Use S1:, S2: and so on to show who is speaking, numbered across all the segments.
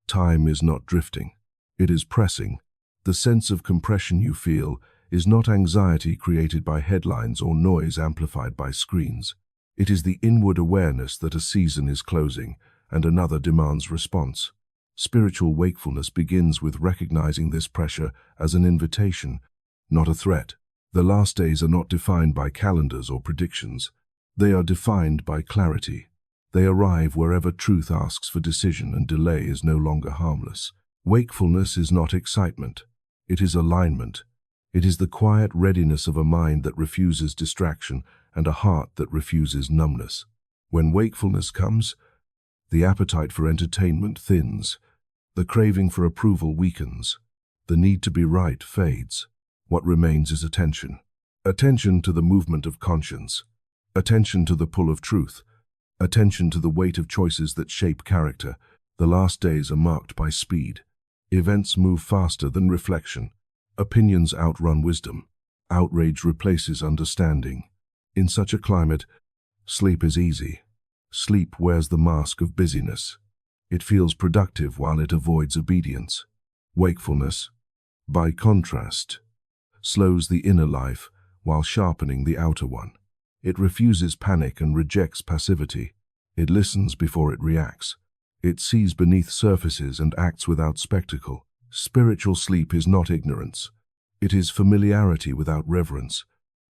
S1: Time is not drifting. It is pressing. The sense of compression you feel is not anxiety created by headlines or noise amplified by screens. It is the inward awareness that a season is closing and another demands response. Spiritual wakefulness begins with recognizing this pressure as an invitation, not a threat. The last days are not defined by calendars or predictions. They are defined by clarity. They arrive wherever truth asks for decision and delay is no longer harmless. Wakefulness is not excitement. It is alignment. It is the quiet readiness of a mind that refuses distraction and a heart that refuses numbness. When wakefulness comes, the appetite for entertainment thins. The craving for approval weakens. The need to be right fades. What remains is attention. Attention to the movement of conscience. Attention to the pull of truth. Attention to the weight of choices that shape character. The last days are marked by speed. Events move faster than reflection. Opinions outrun wisdom. Outrage replaces understanding. In such a climate, sleep is easy. Sleep wears the mask of busyness. It feels productive while it avoids obedience. Wakefulness, by contrast, slows the inner life while sharpening the outer one. It refuses panic and rejects passivity. It listens before it reacts. It sees beneath surfaces and acts without spectacle. Spiritual sleep is not ignorance. It is familiarity without reverence.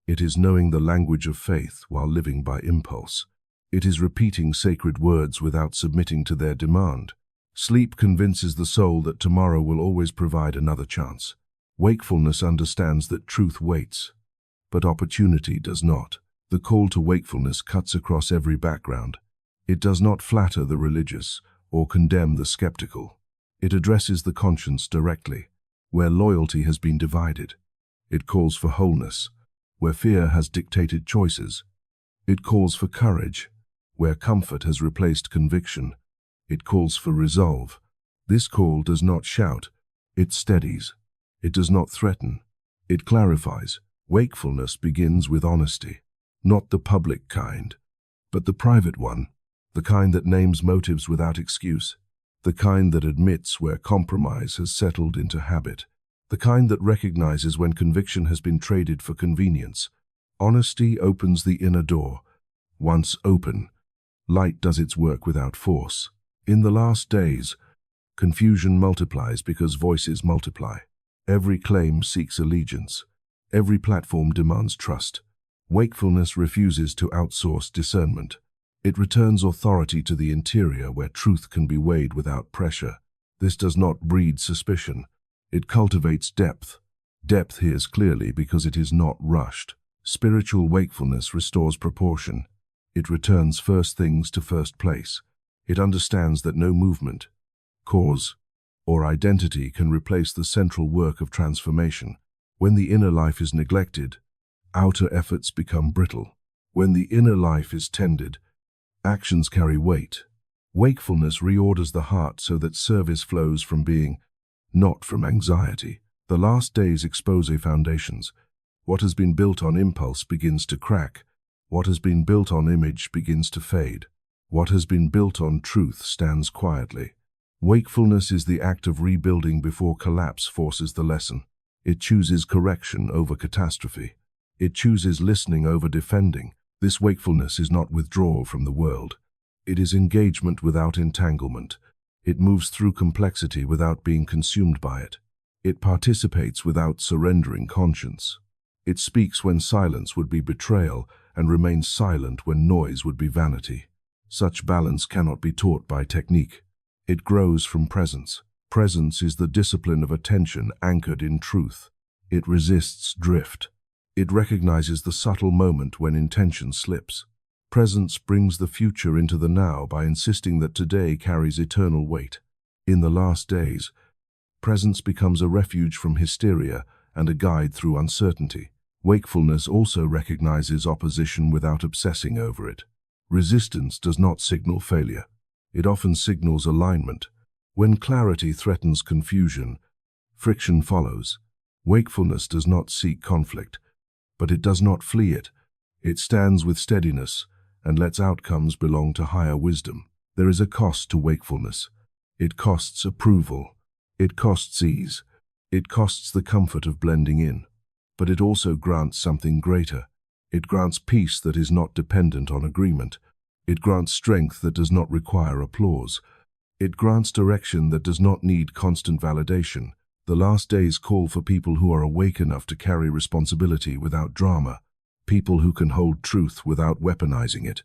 S1: It is knowing the language of faith while living by impulse. It is repeating sacred words without submitting to their demand. Sleep convinces the soul that tomorrow will always provide another chance. Wakefulness understands that truth waits, but opportunity does not. The call to wakefulness cuts across every background. It does not flatter the religious or condemn the skeptical. It addresses the conscience directly, where loyalty has been divided. It calls for wholeness, where fear has dictated choices. It calls for courage, where comfort has replaced conviction. It calls for resolve. This call does not shout. It steadies. It does not threaten. It clarifies. Wakefulness begins with honesty. Not the public kind, but the private one, the kind that names motives without excuse, the kind that admits where compromise has settled into habit, the kind that recognizes when conviction has been traded for convenience. Honesty opens the inner door. Once open, light does its work without force. In the last days, confusion multiplies because voices multiply. Every claim seeks allegiance. Every platform demands trust. Wakefulness refuses to outsource discernment. It returns authority to the interior where truth can be weighed without pressure. This does not breed suspicion. It cultivates depth. Depth hears clearly because it is not rushed. Spiritual wakefulness restores proportion. It returns first things to first place. It understands that no movement, cause, or identity can replace the central work of transformation. When the inner life is neglected, outer efforts become brittle. When the inner life is tended, actions carry weight. Wakefulness reorders the heart so that service flows from being, not from anxiety. The last days expose foundations. What has been built on impulse begins to crack. What has been built on image begins to fade. What has been built on truth stands quietly. Wakefulness is the act of rebuilding before collapse forces the lesson. It chooses correction over catastrophe. It chooses listening over defending. This wakefulness is not withdrawal from the world. It is engagement without entanglement. It moves through complexity without being consumed by it. It participates without surrendering conscience. It speaks when silence would be betrayal and remains silent when noise would be vanity. Such balance cannot be taught by technique. It grows from presence. Presence is the discipline of attention anchored in truth. It resists drift. It recognizes the subtle moment when intention slips. Presence brings the future into the now by insisting that today carries eternal weight. In the last days, presence becomes a refuge from hysteria and a guide through uncertainty. Wakefulness also recognizes opposition without obsessing over it. Resistance does not signal failure. It often signals alignment. When clarity threatens confusion, friction follows. Wakefulness does not seek conflict, but it does not flee it. It stands with steadiness and lets outcomes belong to higher wisdom. There is a cost to wakefulness. It costs approval. It costs ease. It costs the comfort of blending in. But it also grants something greater. It grants peace that is not dependent on agreement. It grants strength that does not require applause. It grants direction that does not need constant validation. The last days call for people who are awake enough to carry responsibility without drama, people who can hold truth without weaponizing it,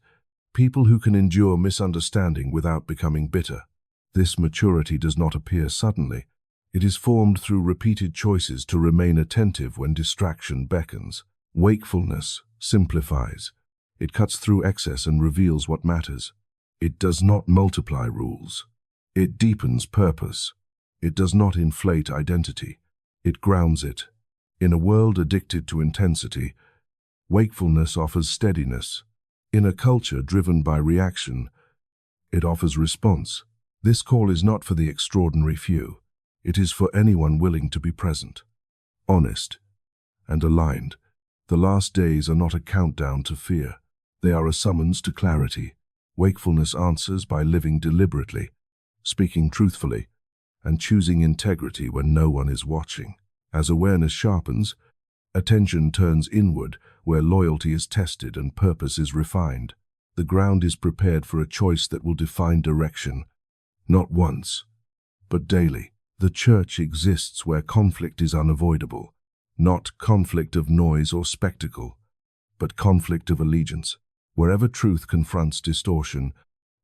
S1: people who can endure misunderstanding without becoming bitter. This maturity does not appear suddenly. It is formed through repeated choices to remain attentive when distraction beckons. Wakefulness simplifies. It cuts through excess and reveals what matters. It does not multiply rules. It deepens purpose. It does not inflate identity. It grounds it. In a world addicted to intensity, wakefulness offers steadiness. In a culture driven by reaction, it offers response. This call is not for the extraordinary few. It is for anyone willing to be present, honest, and aligned. The last days are not a countdown to fear. They are a summons to clarity. Wakefulness answers by living deliberately, speaking truthfully, and choosing integrity when no one is watching. As awareness sharpens, attention turns inward, where loyalty is tested and purpose is refined. The ground is prepared for a choice that will define direction, not once, but daily. The church exists where conflict is unavoidable, not conflict of noise or spectacle, but conflict of allegiance. Wherever truth confronts distortion,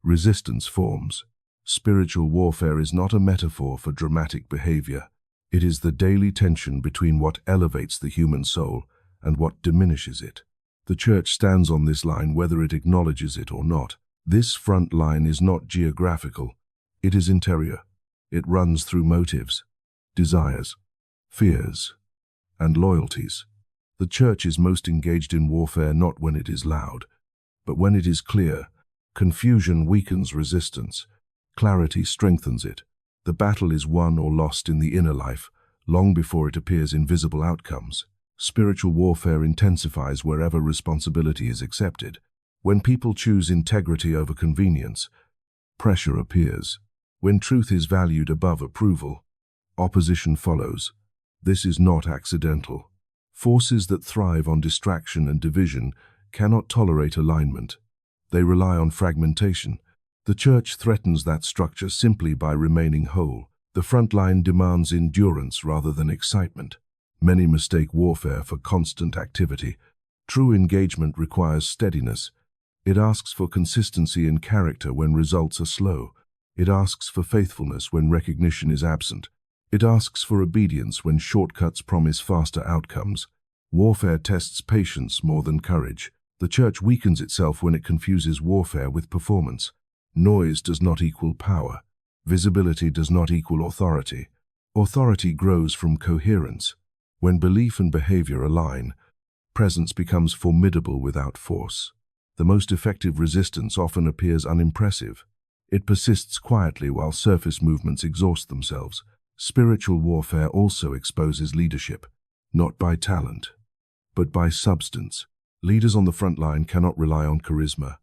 S1: resistance forms. Spiritual warfare is not a metaphor for dramatic behavior. It is the daily tension between what elevates the human soul and what diminishes it. The church stands on this line whether it acknowledges it or not. This front line is not geographical. It is interior. It runs through motives, desires, fears, and loyalties. The church is most engaged in warfare not when it is loud, but when it is clear. Confusion weakens resistance. Clarity strengthens it. The battle is won or lost in the inner life, long before it appears in visible outcomes. Spiritual warfare intensifies wherever responsibility is accepted. When people choose integrity over convenience, pressure appears. When truth is valued above approval, opposition follows. This is not accidental. Forces that thrive on distraction and division cannot tolerate alignment. They rely on fragmentation. The church threatens that structure simply by remaining whole. The front line demands endurance rather than excitement. Many mistake warfare for constant activity. True engagement requires steadiness. It asks for consistency in character when results are slow. It asks for faithfulness when recognition is absent. It asks for obedience when shortcuts promise faster outcomes. Warfare tests patience more than courage. The church weakens itself when it confuses warfare with performance. Noise does not equal power. Visibility does not equal authority. Authority grows from coherence. When belief and behavior align, presence becomes formidable without force. The most effective resistance often appears unimpressive. It persists quietly while surface movements exhaust themselves. Spiritual warfare also exposes leadership, not by talent, but by substance. Leaders on the front line cannot rely on charisma.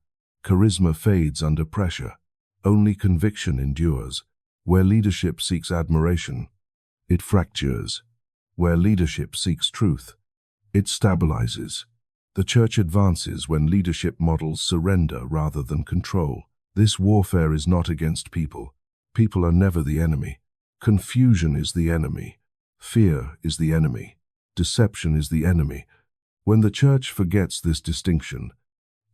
S1: Charisma fades under pressure. Only conviction endures. Where leadership seeks admiration, it fractures. Where leadership seeks truth, it stabilizes. The church advances when leadership models surrender rather than control. This warfare is not against people. People are never the enemy. Confusion is the enemy. Fear is the enemy. Deception is the enemy. When the church forgets this distinction,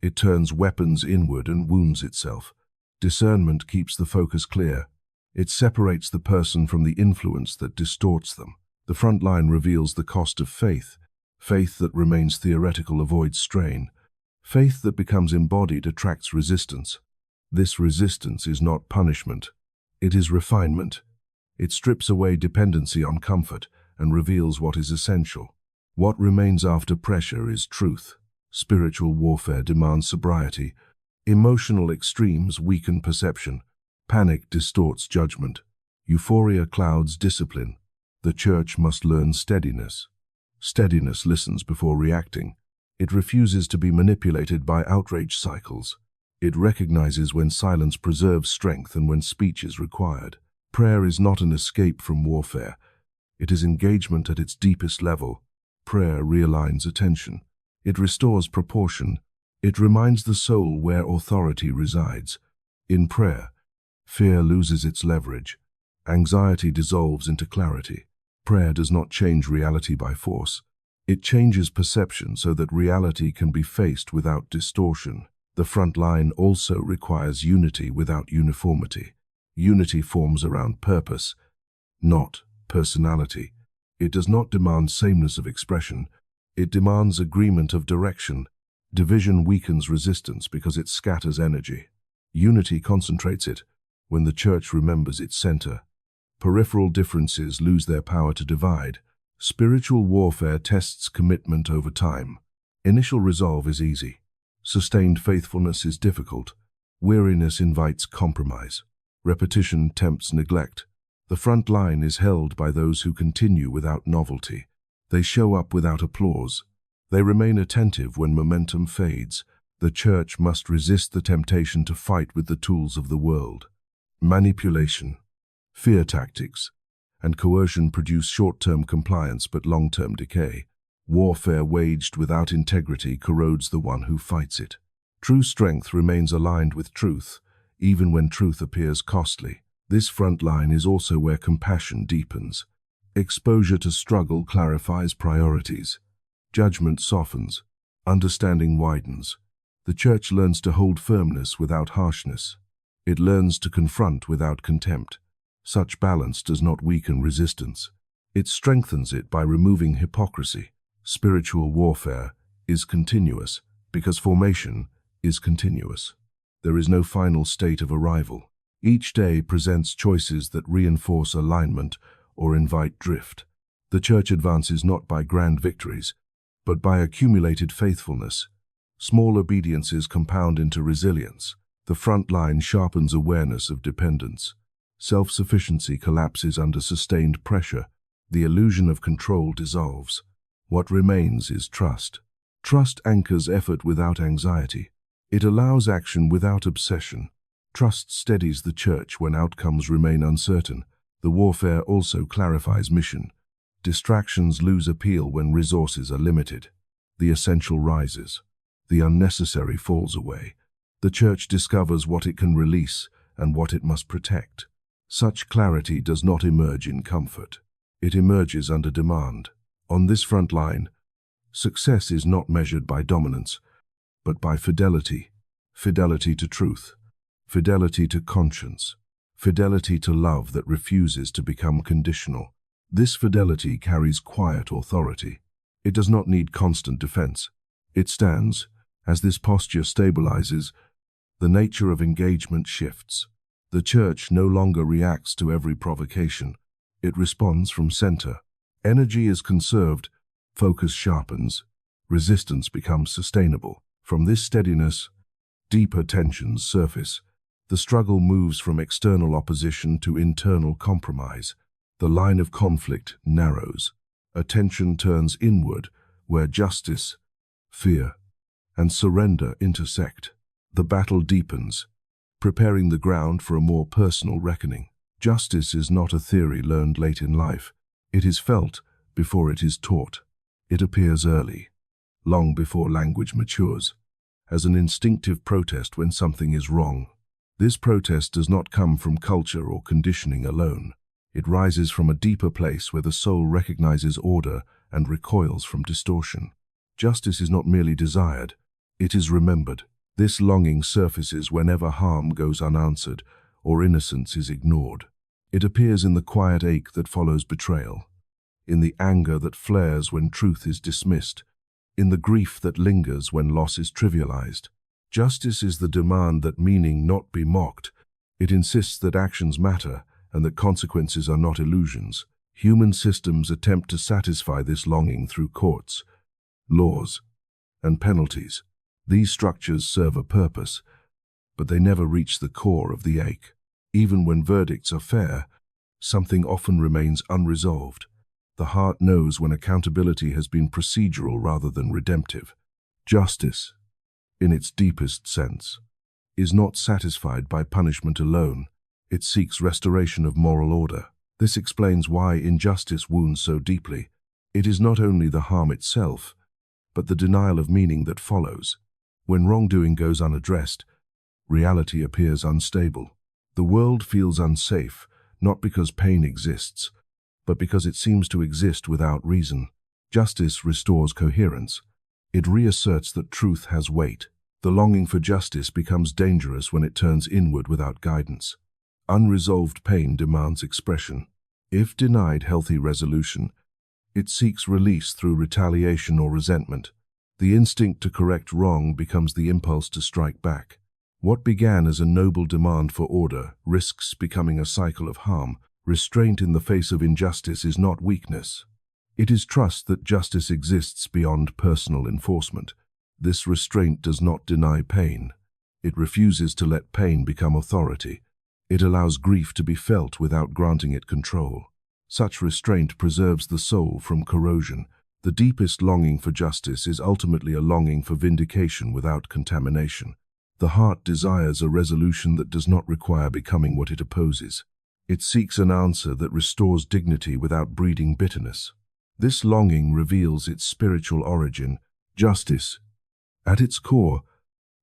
S1: it turns weapons inward and wounds itself. Discernment keeps the focus clear. It separates the person from the influence that distorts them. The front line reveals the cost of faith. Faith that remains theoretical avoids strain. Faith that becomes embodied attracts resistance. This resistance is not punishment. It is refinement. It strips away dependency on comfort and reveals what is essential. What remains after pressure is truth. Spiritual warfare demands sobriety. Emotional extremes weaken perception. Panic distorts judgment. Euphoria clouds discipline. The church must learn steadiness. Steadiness listens before reacting. It refuses to be manipulated by outrage cycles. It recognizes when silence preserves strength and when speech is required. Prayer is not an escape from warfare. It is engagement at its deepest level. Prayer realigns attention. It restores proportion. It reminds the soul where authority resides. In prayer, fear loses its leverage. Anxiety dissolves into clarity. Prayer does not change reality by force. It changes perception so that reality can be faced without distortion. The front line also requires unity without uniformity. Unity forms around purpose, not personality. It does not demand sameness of expression. It demands agreement of direction. Division weakens resistance because it scatters energy. Unity concentrates it when the church remembers its center. Peripheral differences lose their power to divide. Spiritual warfare tests commitment over time. Initial resolve is easy. Sustained faithfulness is difficult. Weariness invites compromise. Repetition tempts neglect. The front line is held by those who continue without novelty. They show up without applause. They remain attentive when momentum fades. The church must resist the temptation to fight with the tools of the world. Manipulation, fear tactics, and coercion produce short-term compliance but long-term decay. Warfare waged without integrity corrodes the one who fights it. True strength remains aligned with truth, even when truth appears costly. This front line is also where compassion deepens. Exposure to struggle clarifies priorities. Judgment softens. Understanding widens. The church learns to hold firmness without harshness. It learns to confront without contempt. Such balance does not weaken resistance. It strengthens it by removing hypocrisy. Spiritual warfare is continuous because formation is continuous. There is no final state of arrival. Each day presents choices that reinforce alignment or invite drift. The church advances not by grand victories, but by accumulated faithfulness. Small obediences compound into resilience. The front line sharpens awareness of dependence. Self-sufficiency collapses under sustained pressure. The illusion of control dissolves. What remains is trust. Trust anchors effort without anxiety. It allows action without obsession. Trust steadies the church when outcomes remain uncertain. The warfare also clarifies mission. Distractions lose appeal when resources are limited. The essential rises. The unnecessary falls away. The church discovers what it can release and what it must protect. Such clarity does not emerge in comfort. It emerges under demand. On this front line, success is not measured by dominance, but by fidelity. Fidelity to truth. Fidelity to conscience. Fidelity to love that refuses to become conditional. This fidelity carries quiet authority. It does not need constant defense. It stands. As this posture stabilizes, the nature of engagement shifts. The church no longer reacts to every provocation. It responds from center. Energy is conserved, focus sharpens, resistance becomes sustainable. From this steadiness, deeper tensions surface. The struggle moves from external opposition to internal compromise. The line of conflict narrows. Attention turns inward, where justice, fear, and surrender intersect. The battle deepens, preparing the ground for a more personal reckoning. Justice is not a theory learned late in life. It is felt before it is taught. It appears early, long before language matures, as an instinctive protest when something is wrong. This protest does not come from culture or conditioning alone. It rises from a deeper place where the soul recognizes order and recoils from distortion. Justice is not merely desired, it is remembered. This longing surfaces whenever harm goes unanswered or innocence is ignored. It appears in the quiet ache that follows betrayal, in the anger that flares when truth is dismissed, in the grief that lingers when loss is trivialized. Justice is the demand that meaning not be mocked. It insists that actions matter and that consequences are not illusions. Human systems attempt to satisfy this longing through courts, laws, and penalties. These structures serve a purpose, but they never reach the core of the ache. Even when verdicts are fair, something often remains unresolved. The heart knows when accountability has been procedural rather than redemptive. Justice, in its deepest sense, is not satisfied by punishment alone. It seeks restoration of moral order. This explains why injustice wounds so deeply. It is not only the harm itself, but the denial of meaning that follows. When wrongdoing goes unaddressed, reality appears unstable. The world feels unsafe, not because pain exists, but because it seems to exist without reason. Justice restores coherence. It reasserts that truth has weight. The longing for justice becomes dangerous when it turns inward without guidance. Unresolved pain demands expression. If denied healthy resolution, it seeks release through retaliation or resentment. The instinct to correct wrong becomes the impulse to strike back. What began as a noble demand for order risks becoming a cycle of harm. Restraint in the face of injustice is not weakness. It is trust that justice exists beyond personal enforcement. This restraint does not deny pain. It refuses to let pain become authority. It allows grief to be felt without granting it control. Such restraint preserves the soul from corrosion. The deepest longing for justice is ultimately a longing for vindication without contamination. The heart desires a resolution that does not require becoming what it opposes. It seeks an answer that restores dignity without breeding bitterness. This longing reveals its spiritual origin. Justice, at its core,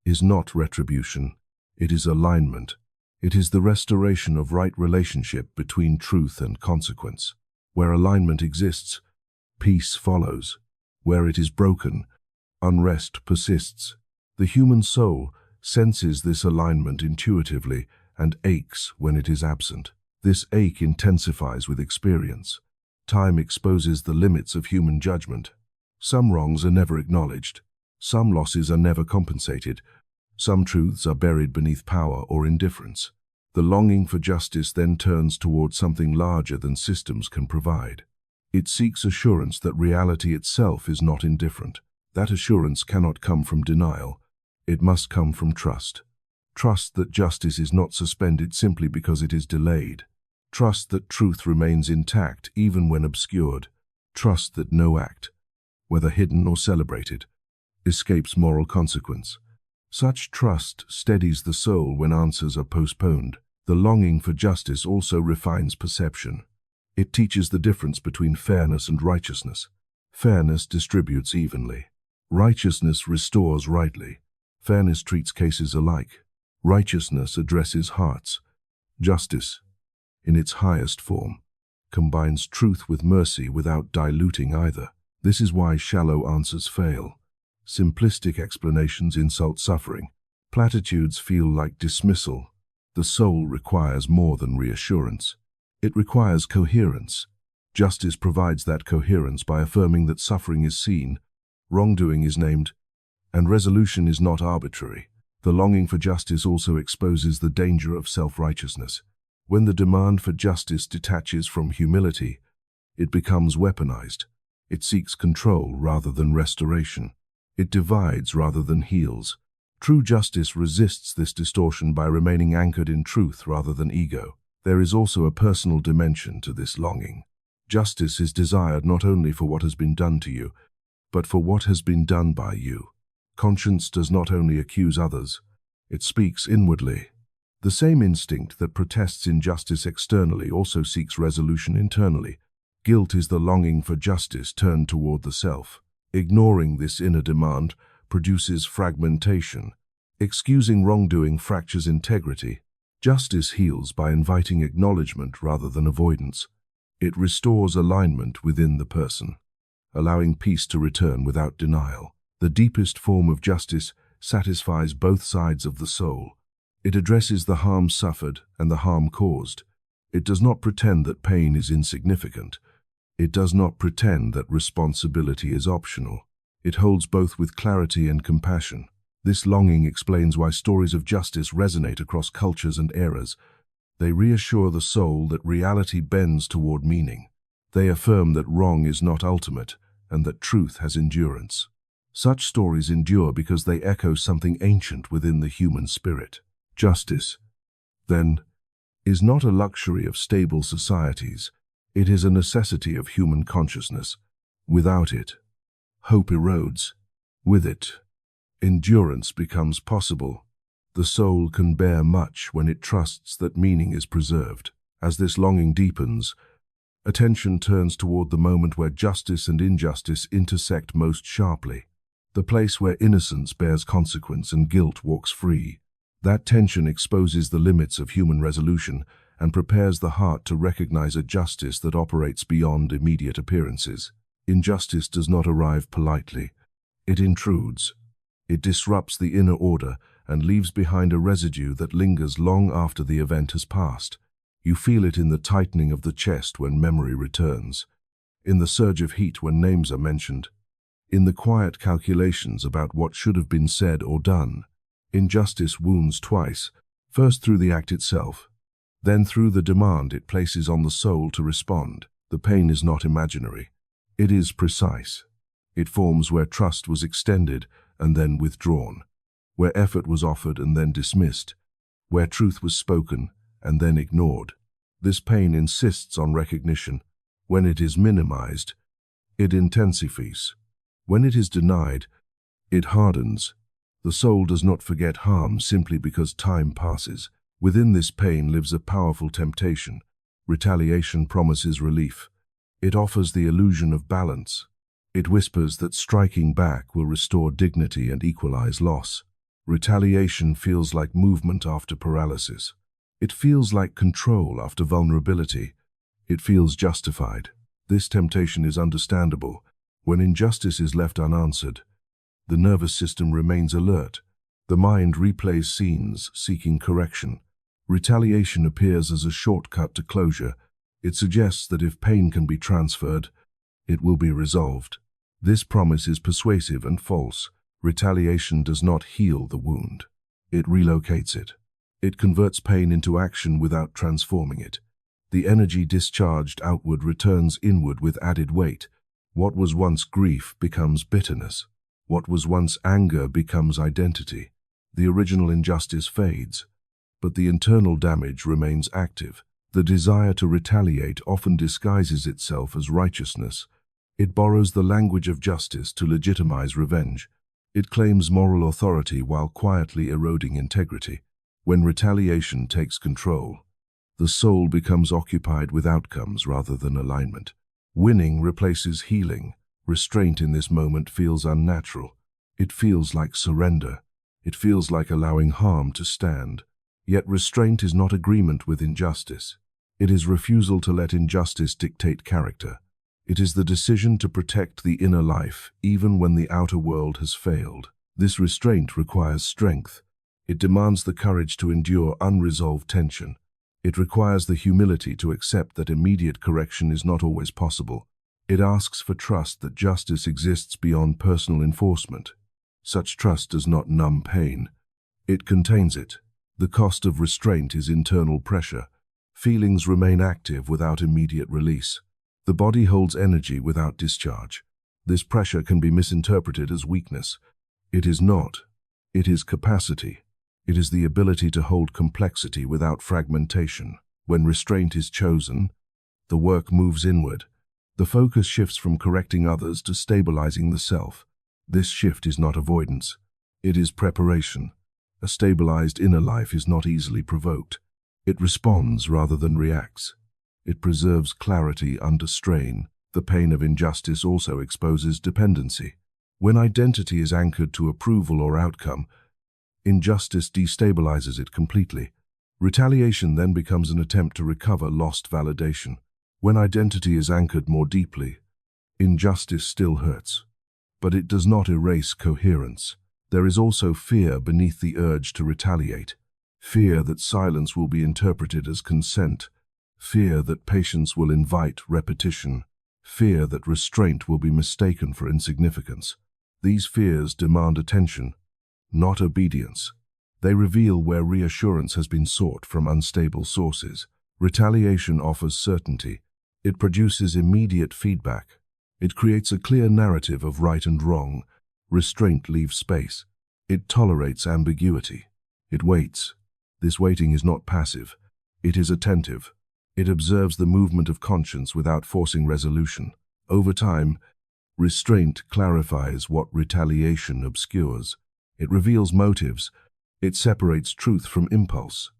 S1: is not retribution. It is alignment. It is the restoration of right relationship between truth and consequence. Where alignment exists, peace follows. Where it is broken, unrest persists. The human soul senses this alignment intuitively and aches when it is absent. This ache intensifies with experience. Time exposes the limits of human judgment. Some wrongs are never acknowledged. Some losses are never compensated. Some truths are buried beneath power or indifference. The longing for justice then turns toward something larger than systems can provide. It seeks assurance that reality itself is not indifferent. That assurance cannot come from denial. It must come from trust. Trust that justice is not suspended simply because it is delayed. Trust that truth remains intact even when obscured. Trust that no act, whether hidden or celebrated, escapes moral consequence. Such trust steadies the soul when answers are postponed. The longing for justice also refines perception. It teaches the difference between fairness and righteousness. Fairness distributes evenly. Righteousness restores rightly. Fairness treats cases alike. Righteousness addresses hearts. Justice, in its highest form, combines truth with mercy without diluting either. This is why shallow answers fail. Simplistic explanations insult suffering. Platitudes feel like dismissal. The soul requires more than reassurance. It requires coherence. Justice provides that coherence by affirming that suffering is seen, wrongdoing is named, and resolution is not arbitrary. The longing for justice also exposes the danger of self-righteousness. When the demand for justice detaches from humility, it becomes weaponized. It seeks control rather than restoration. It divides rather than heals. True justice resists this distortion by remaining anchored in truth rather than ego. There is also a personal dimension to this longing. Justice is desired not only for what has been done to you, but for what has been done by you. Conscience does not only accuse others, it speaks inwardly. The same instinct that protests injustice externally also seeks resolution internally. Guilt is the longing for justice turned toward the self. Ignoring this inner demand produces fragmentation. Excusing wrongdoing fractures integrity. Justice heals by inviting acknowledgement rather than avoidance. It restores alignment within the person, allowing peace to return without denial. The deepest form of justice satisfies both sides of the soul. It addresses the harm suffered and the harm caused. It does not pretend that pain is insignificant. It does not pretend that responsibility is optional. It holds both with clarity and compassion. This longing explains why stories of justice resonate across cultures and eras. They reassure the soul that reality bends toward meaning. They affirm that wrong is not ultimate and that truth has endurance. Such stories endure because they echo something ancient within the human spirit. Justice, then, is not a luxury of stable societies. It is a necessity of human consciousness. Without it, hope erodes. With it, endurance becomes possible. The soul can bear much when it trusts that meaning is preserved. As this longing deepens, attention turns toward the moment where justice and injustice intersect most sharply, the place where innocence bears consequence and guilt walks free. That tension exposes the limits of human resolution and prepares the heart to recognize a justice that operates beyond immediate appearances. Injustice does not arrive politely. It intrudes. It disrupts the inner order and leaves behind a residue that lingers long after the event has passed. You feel it in the tightening of the chest when memory returns, in the surge of heat when names are mentioned, in the quiet calculations about what should have been said or done. Injustice wounds twice, first through the act itself, then through the demand it places on the soul to respond. The pain is not imaginary. It is precise. It forms where trust was extended and then withdrawn, where effort was offered and then dismissed, where truth was spoken and then ignored. This pain insists on recognition. When it is minimized, it intensifies. When it is denied, it hardens. The soul does not forget harm simply because time passes. Within this pain lives a powerful temptation. Retaliation promises relief. It offers the illusion of balance. It whispers that striking back will restore dignity and equalize loss. Retaliation feels like movement after paralysis. It feels like control after vulnerability. It feels justified. This temptation is understandable. When injustice is left unanswered, the nervous system remains alert. The mind replays scenes, seeking correction. Retaliation appears as a shortcut to closure. It suggests that if pain can be transferred, it will be resolved. This promise is persuasive and false. Retaliation does not heal the wound. It relocates it. It converts pain into action without transforming it. The energy discharged outward returns inward with added weight. What was once grief becomes bitterness. What was once anger becomes identity. The original injustice fades, but the internal damage remains active. The desire to retaliate often disguises itself as righteousness. It borrows the language of justice to legitimize revenge. It claims moral authority while quietly eroding integrity. When retaliation takes control, the soul becomes occupied with outcomes rather than alignment. Winning replaces healing. Restraint in this moment feels unnatural. It feels like surrender. It feels like allowing harm to stand. Yet restraint is not agreement with injustice. It is refusal to let injustice dictate character. It is the decision to protect the inner life, even when the outer world has failed. This restraint requires strength. It demands the courage to endure unresolved tension. It requires the humility to accept that immediate correction is not always possible. It asks for trust that justice exists beyond personal enforcement. Such trust does not numb pain. It contains it. The cost of restraint is internal pressure. Feelings remain active without immediate release. The body holds energy without discharge. This pressure can be misinterpreted as weakness. It is not. It is capacity. It is the ability to hold complexity without fragmentation. When restraint is chosen, the work moves inward. The focus shifts from correcting others to stabilizing the self. This shift is not avoidance. It is preparation. A stabilized inner life is not easily provoked. It responds rather than reacts. It preserves clarity under strain. The pain of injustice also exposes dependency. When identity is anchored to approval or outcome, injustice destabilizes it completely. Retaliation then becomes an attempt to recover lost validation. When identity is anchored more deeply, injustice still hurts, but it does not erase coherence. There is also fear beneath the urge to retaliate. Fear that silence will be interpreted as consent. Fear that patience will invite repetition. Fear that restraint will be mistaken for insignificance. These fears demand attention, not obedience. They reveal where reassurance has been sought from unstable sources. Retaliation offers certainty. It produces immediate feedback. It creates a clear narrative of right and wrong. Restraint leaves space. It tolerates ambiguity. It waits. This waiting is not passive. It is attentive. It observes the movement of conscience without forcing resolution. Over time, restraint clarifies what retaliation obscures. It reveals motives, It separates truth from impulse.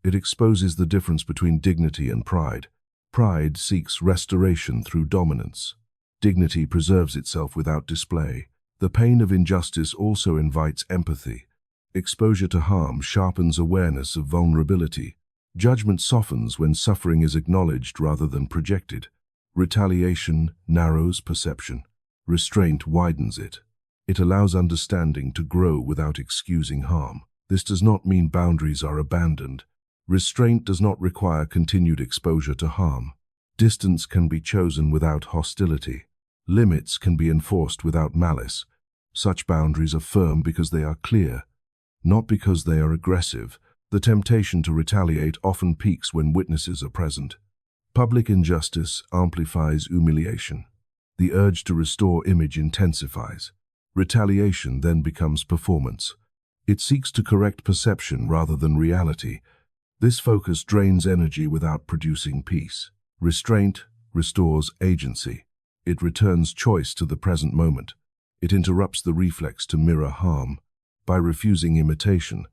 S1: It exposes the difference between dignity and pride. Pride seeks restoration through dominance. Dignity preserves itself without display. The pain of injustice also invites empathy. Exposure to harm sharpens awareness of vulnerability. Judgment softens when suffering is acknowledged rather than projected. Retaliation narrows perception. Restraint widens it. It allows understanding to grow without excusing harm. This does not mean boundaries are abandoned. Restraint does not require continued exposure to harm. Distance can be chosen without hostility. Limits can be enforced without malice. Such boundaries are firm because they are clear, not because they are aggressive. The temptation to retaliate often peaks when witnesses are present. Public injustice amplifies humiliation. The urge to restore image intensifies. Retaliation then becomes performance. It seeks to correct perception rather than reality. This focus drains energy without producing peace. Restraint restores agency. It returns choice to the present moment. It interrupts the reflex to mirror harm. By refusing imitation,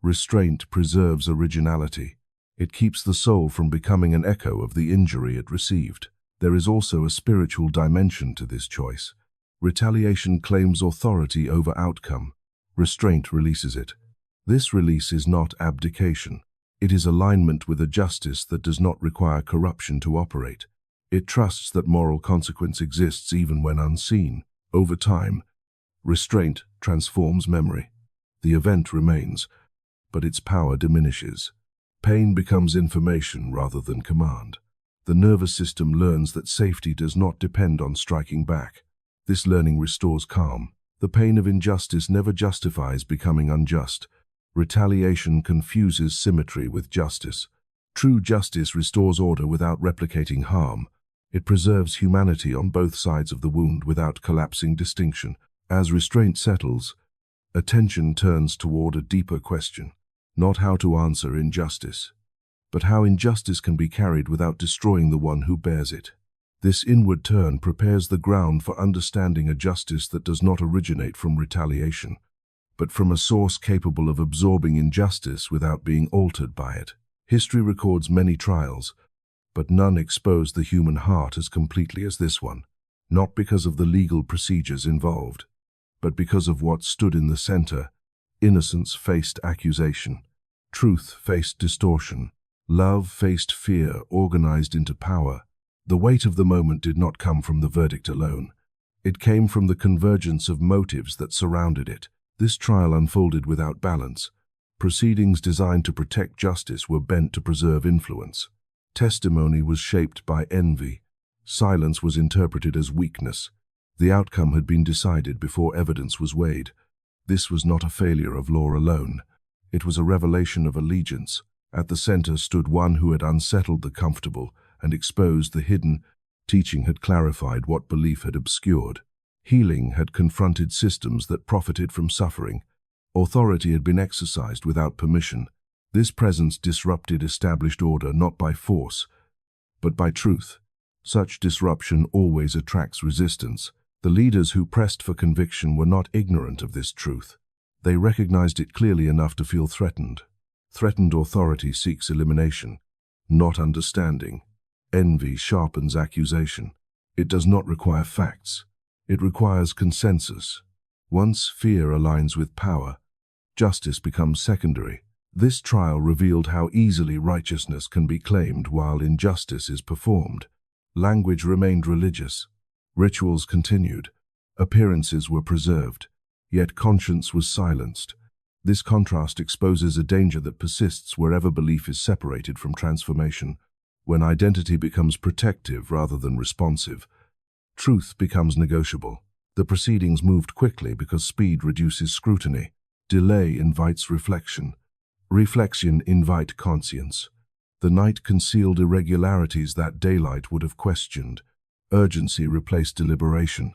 S1: restraint preserves originality. It keeps the soul from becoming an echo of the injury it received. There is also a spiritual dimension to this choice. Retaliation claims authority over outcome. Restraint releases it. This release is not abdication. It is alignment with a justice that does not require corruption to operate. It trusts that moral consequence exists even when unseen. Over time, restraint transforms memory. The event remains, but its power diminishes. Pain becomes information rather than command. The nervous system learns that safety does not depend on striking back. This learning restores calm. The pain of injustice never justifies becoming unjust. Retaliation confuses symmetry with justice. True justice restores order without replicating harm. It preserves humanity on both sides of the wound without collapsing distinction. As restraint settles, attention turns toward a deeper question, not how to answer injustice, but how injustice can be carried without destroying the one who bears it. This inward turn prepares the ground for understanding a justice that does not originate from retaliation, but from a source capable of absorbing injustice without being altered by it. History records many trials, but none expose the human heart as completely as this one, not because of the legal procedures involved, but because of what stood in the center. Innocence faced accusation. Truth faced distortion. Love faced fear organized into power. The weight of the moment did not come from the verdict alone. It came from the convergence of motives that surrounded it. This trial unfolded without balance. Proceedings designed to protect justice were bent to preserve influence. Testimony was shaped by envy. Silence was interpreted as weakness. The outcome had been decided before evidence was weighed. This was not a failure of law alone. It was a revelation of allegiance. At the center stood one who had unsettled the comfortable and exposed the hidden. Teaching had clarified what belief had obscured. Healing had confronted systems that profited from suffering. Authority had been exercised without permission. This presence disrupted established order not by force, but by truth. Such disruption always attracts resistance. The leaders who pressed for conviction were not ignorant of this truth. They recognized it clearly enough to feel threatened. Threatened authority seeks elimination, not understanding. Envy sharpens accusation. It does not require facts. It requires consensus. Once fear aligns with power, justice becomes secondary. This trial revealed how easily righteousness can be claimed while injustice is performed. Language remained religious. Rituals continued. Appearances were preserved. Yet conscience was silenced. This contrast exposes a danger that persists wherever belief is separated from transformation. When identity becomes protective rather than responsive, truth becomes negotiable. The proceedings moved quickly because speed reduces scrutiny. Delay invites reflection. Reflection invites conscience. The night concealed irregularities that daylight would have questioned. Urgency replaced deliberation.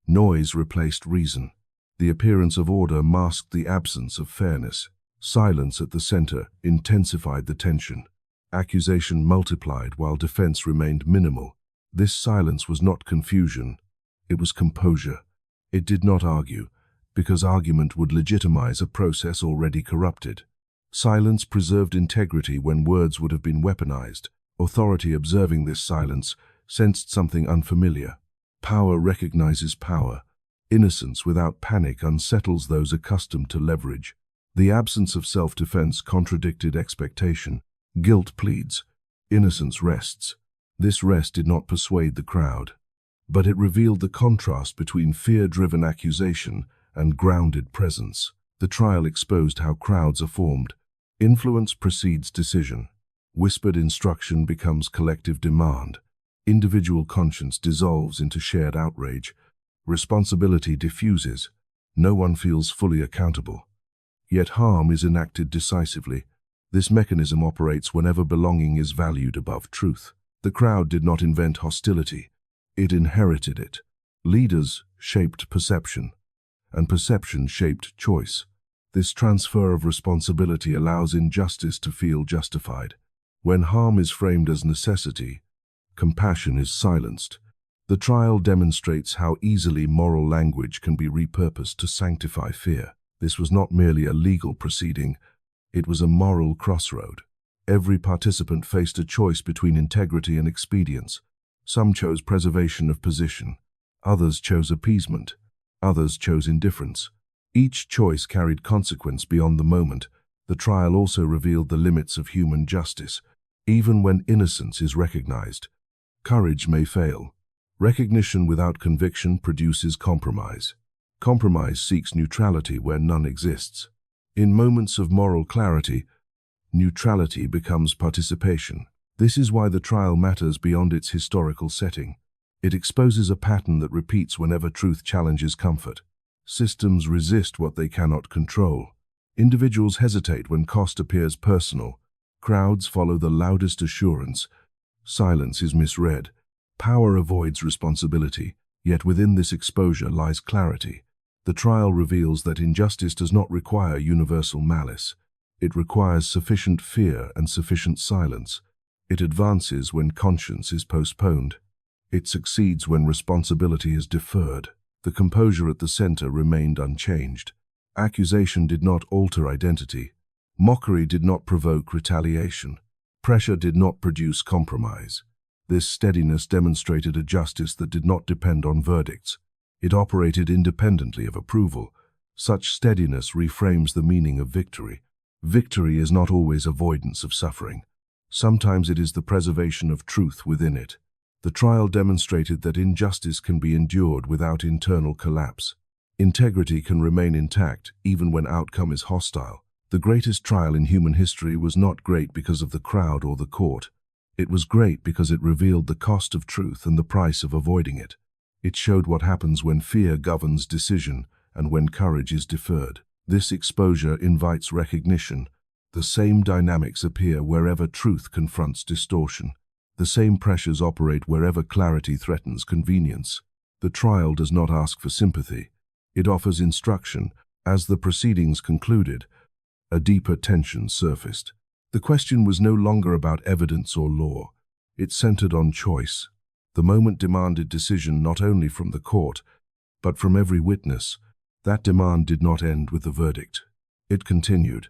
S1: Noise replaced reason. The appearance of order masked the absence of fairness. Silence at the center intensified the tension. Accusation multiplied while defense remained minimal. This silence was not confusion. It was composure. It did not argue. because argument would legitimize a process already corrupted. Silence preserved integrity when words would have been weaponized. Authority, observing this silence, sensed something unfamiliar. Power recognizes power. Innocence without panic unsettles those accustomed to leverage. The absence of self-defense contradicted expectation. Guilt pleads. Innocence rests. This rest did not persuade the crowd, but it revealed the contrast between fear-driven accusation and grounded presence. The trial exposed how crowds are formed. Influence precedes decision. Whispered instruction becomes collective demand. Individual conscience dissolves into shared outrage. Responsibility diffuses. No one feels fully accountable. Yet harm is enacted decisively. This mechanism operates whenever belonging is valued above truth. The crowd did not invent hostility. It inherited it. Leaders shaped perception, and perception shaped choice. This transfer of responsibility allows injustice to feel justified. When harm is framed as necessity, compassion is silenced. The trial demonstrates how easily moral language can be repurposed to sanctify fear. This was not merely a legal proceeding, it was a moral crossroad. Every participant faced a choice between integrity and expedience. Some chose preservation of position, others chose appeasement, others chose indifference. Each choice carried consequence beyond the moment. The trial also revealed the limits of human justice. Even when innocence is recognized, courage may fail. Recognition without conviction produces compromise. Compromise seeks neutrality where none exists. In moments of moral clarity, neutrality becomes participation. This is why the trial matters beyond its historical setting. It exposes a pattern that repeats whenever truth challenges comfort. Systems resist what they cannot control. Individuals hesitate when cost appears personal. Crowds follow the loudest assurance. Silence is misread. Power avoids responsibility, yet within this exposure lies clarity. The trial reveals that injustice does not require universal malice. It requires sufficient fear and sufficient silence. It advances when conscience is postponed. It succeeds when responsibility is deferred. The composure at the center remained unchanged. Accusation did not alter identity. Mockery did not provoke retaliation. Pressure did not produce compromise. This steadiness demonstrated a justice that did not depend on verdicts. It operated independently of approval. Such steadiness reframes the meaning of victory. Victory is not always avoidance of suffering. Sometimes it is the preservation of truth within it. The trial demonstrated that injustice can be endured without internal collapse. Integrity can remain intact even when outcome is hostile. The greatest trial in human history was not great because of the crowd or the court. It was great because it revealed the cost of truth and the price of avoiding it. It showed what happens when fear governs decision and when courage is deferred. This exposure invites recognition. The same dynamics appear wherever truth confronts distortion. The same pressures operate wherever clarity threatens convenience. The trial does not ask for sympathy. It offers instruction. As the proceedings concluded, a deeper tension surfaced. The question was no longer about evidence or law. It centered on choice. The moment demanded decision not only from the court, but from every witness. That demand did not end with the verdict. It continued,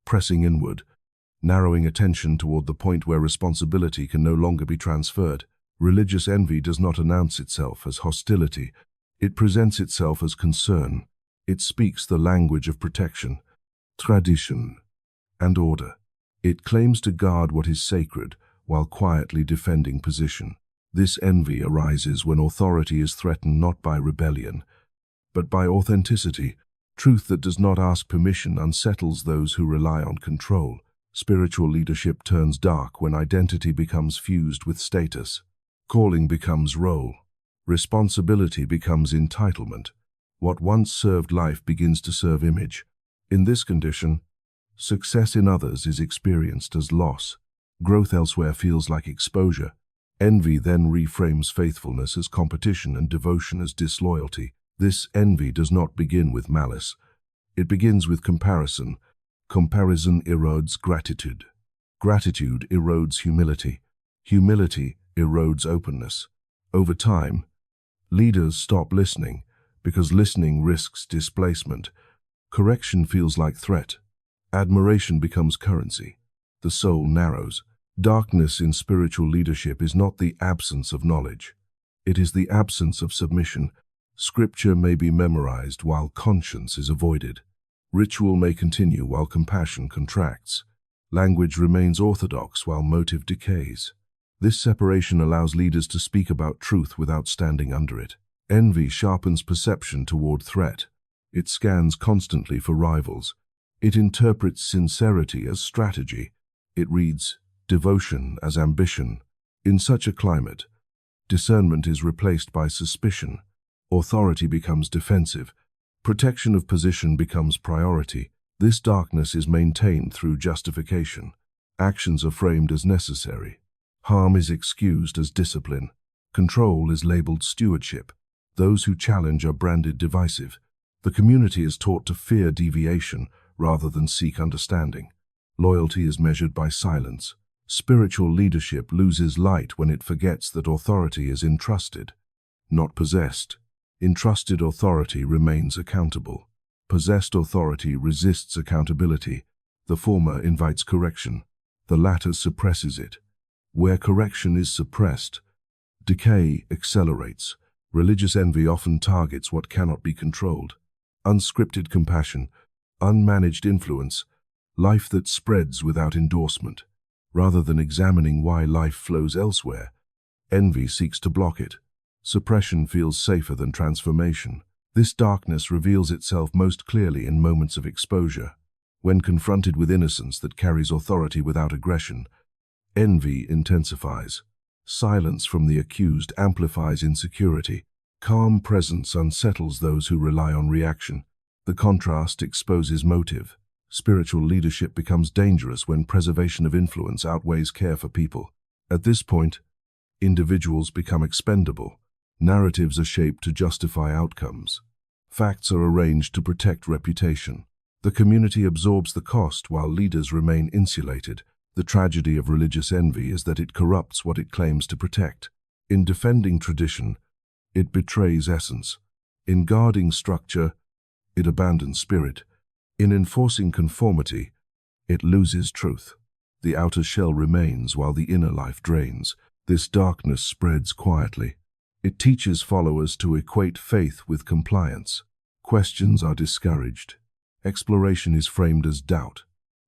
S1: pressing inward, narrowing attention toward the point where responsibility can no longer be transferred. Religious envy does not announce itself as hostility. It presents itself as concern. It speaks the language of protection, tradition, and order. It claims to guard what is sacred while quietly defending position. This envy arises when authority is threatened not by rebellion, but by authenticity. Truth that does not ask permission unsettles those who rely on control. Spiritual leadership turns dark when identity becomes fused with status. Calling becomes role. Responsibility becomes entitlement. What once served life begins to serve image. In this condition, success in others is experienced as loss. Growth elsewhere feels like exposure. Envy then reframes faithfulness as competition and devotion as disloyalty. This envy does not begin with malice. It begins with comparison. Comparison erodes gratitude. Gratitude erodes humility. Humility erodes openness. Over time, leaders stop listening Because listening risks displacement. Correction feels like threat. Admiration becomes currency. The soul narrows. Darkness in spiritual leadership is not the absence of knowledge. It is the absence of submission. Scripture may be memorized while conscience is avoided. Ritual may continue while compassion contracts. Language remains orthodox while motive decays. This separation allows leaders to speak about truth without standing under it. Envy sharpens perception toward threat. It scans constantly for rivals. It interprets sincerity as strategy. It reads devotion as ambition. In such a climate, discernment is replaced by suspicion. Authority becomes defensive. Protection of position becomes priority. This darkness is maintained through justification. Actions are framed as necessary. Harm is excused as discipline. Control is labeled stewardship. Those who challenge are branded divisive. The community is taught to fear deviation rather than seek understanding. Loyalty is measured by silence. Spiritual leadership loses light when it forgets that authority is entrusted, not possessed. Entrusted authority remains accountable. Possessed authority resists accountability. The former invites correction. The latter suppresses it. Where correction is suppressed, decay accelerates. Religious envy often targets what cannot be controlled. Unscripted compassion, unmanaged influence, life that spreads without endorsement. Rather than examining why life flows elsewhere, envy seeks to block it. Suppression feels safer than transformation. This darkness reveals itself most clearly in moments of exposure. When confronted with innocence that carries authority without aggression, envy intensifies. Silence from the accused amplifies insecurity. Calm presence unsettles those who rely on reaction. The contrast exposes motive. Spiritual leadership becomes dangerous when preservation of influence outweighs care for people. At this point, individuals become expendable. Narratives are shaped to justify outcomes. Facts are arranged to protect reputation. The community absorbs the cost while leaders remain insulated. The tragedy of religious envy is that it corrupts what it claims to protect. In defending tradition, it betrays essence. In guarding structure, it abandons spirit. In enforcing conformity, it loses truth. The outer shell remains while the inner life drains. This darkness spreads quietly. It teaches followers to equate faith with compliance. Questions are discouraged. Exploration is framed as doubt.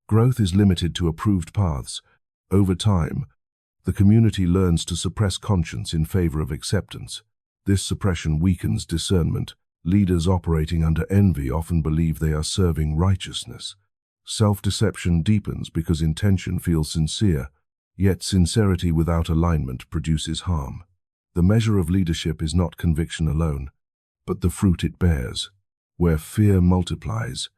S1: Growth is limited to approved paths. Over time, the community learns to suppress conscience in favor of acceptance. This suppression weakens discernment. Leaders operating under envy often believe they are serving righteousness. Self-deception deepens because intention feels sincere, yet sincerity without alignment produces harm. The measure of leadership is not conviction alone, but the fruit it bears. Where fear multiplies,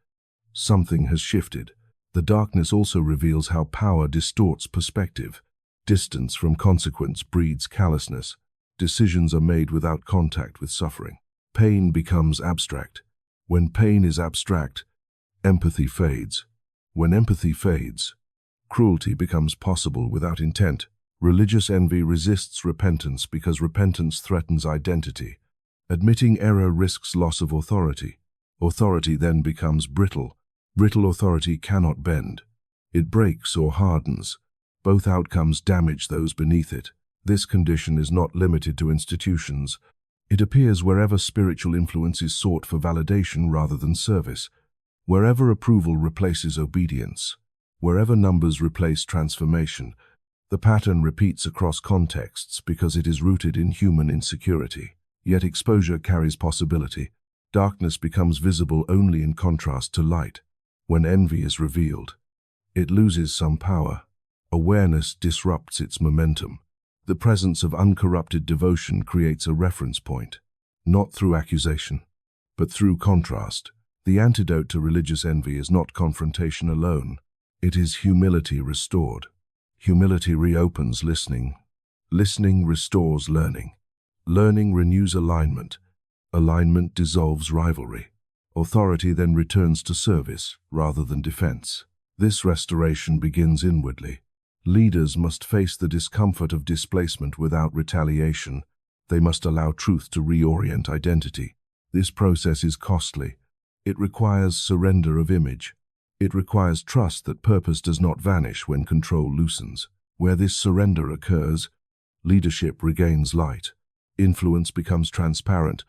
S1: something has shifted. The darkness also reveals how power distorts perspective. Distance from consequence breeds callousness. Decisions are made without contact with suffering. Pain becomes abstract. When pain is abstract, empathy fades. When empathy fades, cruelty becomes possible without intent. Religious envy resists repentance because repentance threatens identity. Admitting error risks loss of authority. Authority then becomes brittle. Brittle authority cannot bend. It breaks or hardens. Both outcomes damage those beneath it. This condition is not limited to institutions. It appears wherever spiritual influence is sought for validation rather than service. Wherever approval replaces obedience. Wherever numbers replace transformation. The pattern repeats across contexts because it is rooted in human insecurity. Yet exposure carries possibility. Darkness becomes visible only in contrast to light. When envy is revealed, it loses some power. Awareness disrupts its momentum. The presence of uncorrupted devotion creates a reference point, not through accusation, but through contrast. The antidote to religious envy is not confrontation alone. It is humility restored. Humility reopens listening. Listening restores learning. Learning renews alignment. Alignment dissolves rivalry. Authority then returns to service rather than defense. This restoration begins inwardly. Leaders must face the discomfort of displacement without retaliation. They must allow truth to reorient identity. This process is costly. It requires surrender of image. It requires trust that purpose does not vanish when control loosens. Where this surrender occurs, leadership regains light. Influence becomes transparent.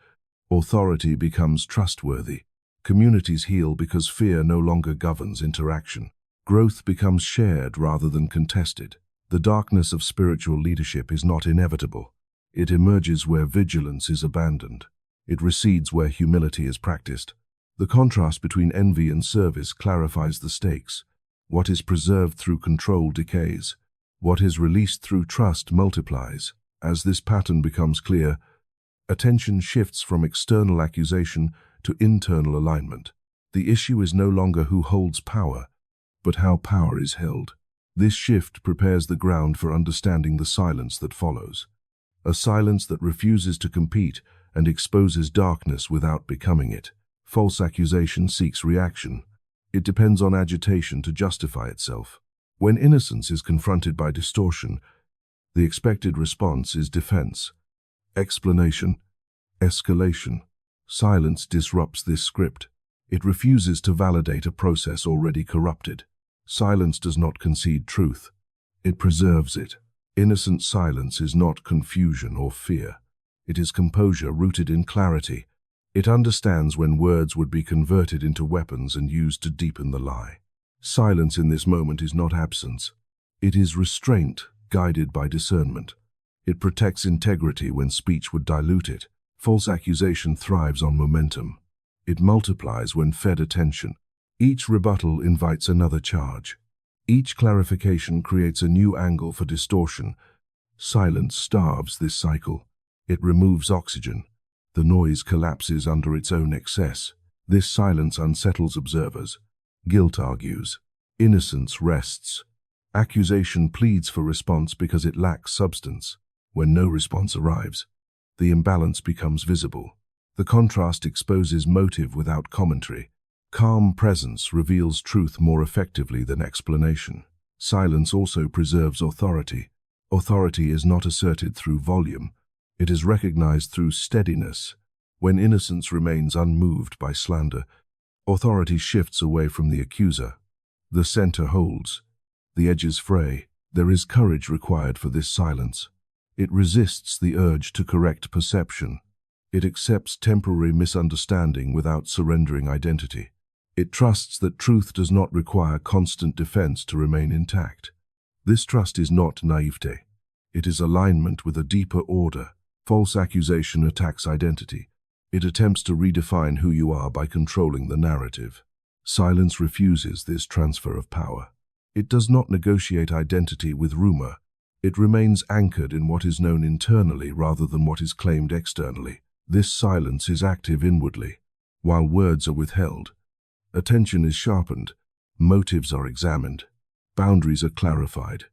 S1: Authority becomes trustworthy. Communities heal because fear no longer governs interaction. Growth becomes shared rather than contested. The darkness of spiritual leadership is not inevitable. It emerges where vigilance is abandoned. It recedes where humility is practiced. The contrast between envy and service clarifies the stakes. What is preserved through control decays. What is released through trust multiplies. As this pattern becomes clear, attention shifts from external accusation to internal alignment. The issue is no longer who holds power, but how power is held. This shift prepares the ground for understanding the silence that follows. A silence that refuses to compete and exposes darkness without becoming it. False accusation seeks reaction. It depends on agitation to justify itself. When innocence is confronted by distortion, the expected response is defense. Explanation, escalation. Silence disrupts this script. It refuses to validate a process already corrupted. Silence does not concede truth. It preserves it. Innocent silence is not confusion or fear. It is composure rooted in clarity. It understands when words would be converted into weapons and used to deepen the lie. Silence in this moment is not absence. It is restraint guided by discernment. It protects integrity when speech would dilute it. False accusation thrives on momentum. It multiplies when fed attention. Each rebuttal invites another charge. Each clarification creates a new angle for distortion. Silence starves this cycle. It removes oxygen. The noise collapses under its own excess. This silence unsettles observers. Guilt argues. Innocence rests. Accusation pleads for response because it lacks substance. When no response arrives, the imbalance becomes visible. The contrast exposes motive without commentary. Calm presence reveals truth more effectively than explanation. Silence also preserves authority. Authority is not asserted through volume. It is recognized through steadiness. When innocence remains unmoved by slander, authority shifts away from the accuser. The center holds. The edges fray. There is courage required for this silence. It resists the urge to correct perception. It accepts temporary misunderstanding without surrendering identity. It trusts that truth does not require constant defense to remain intact. This trust is not naivete. It is alignment with a deeper order. False accusation attacks identity. It attempts to redefine who you are by controlling the narrative. Silence refuses this transfer of power. It does not negotiate identity with rumor. It remains anchored in what is known internally rather than what is claimed externally. This silence is active inwardly. While words are withheld, attention is sharpened, motives are examined, boundaries are clarified,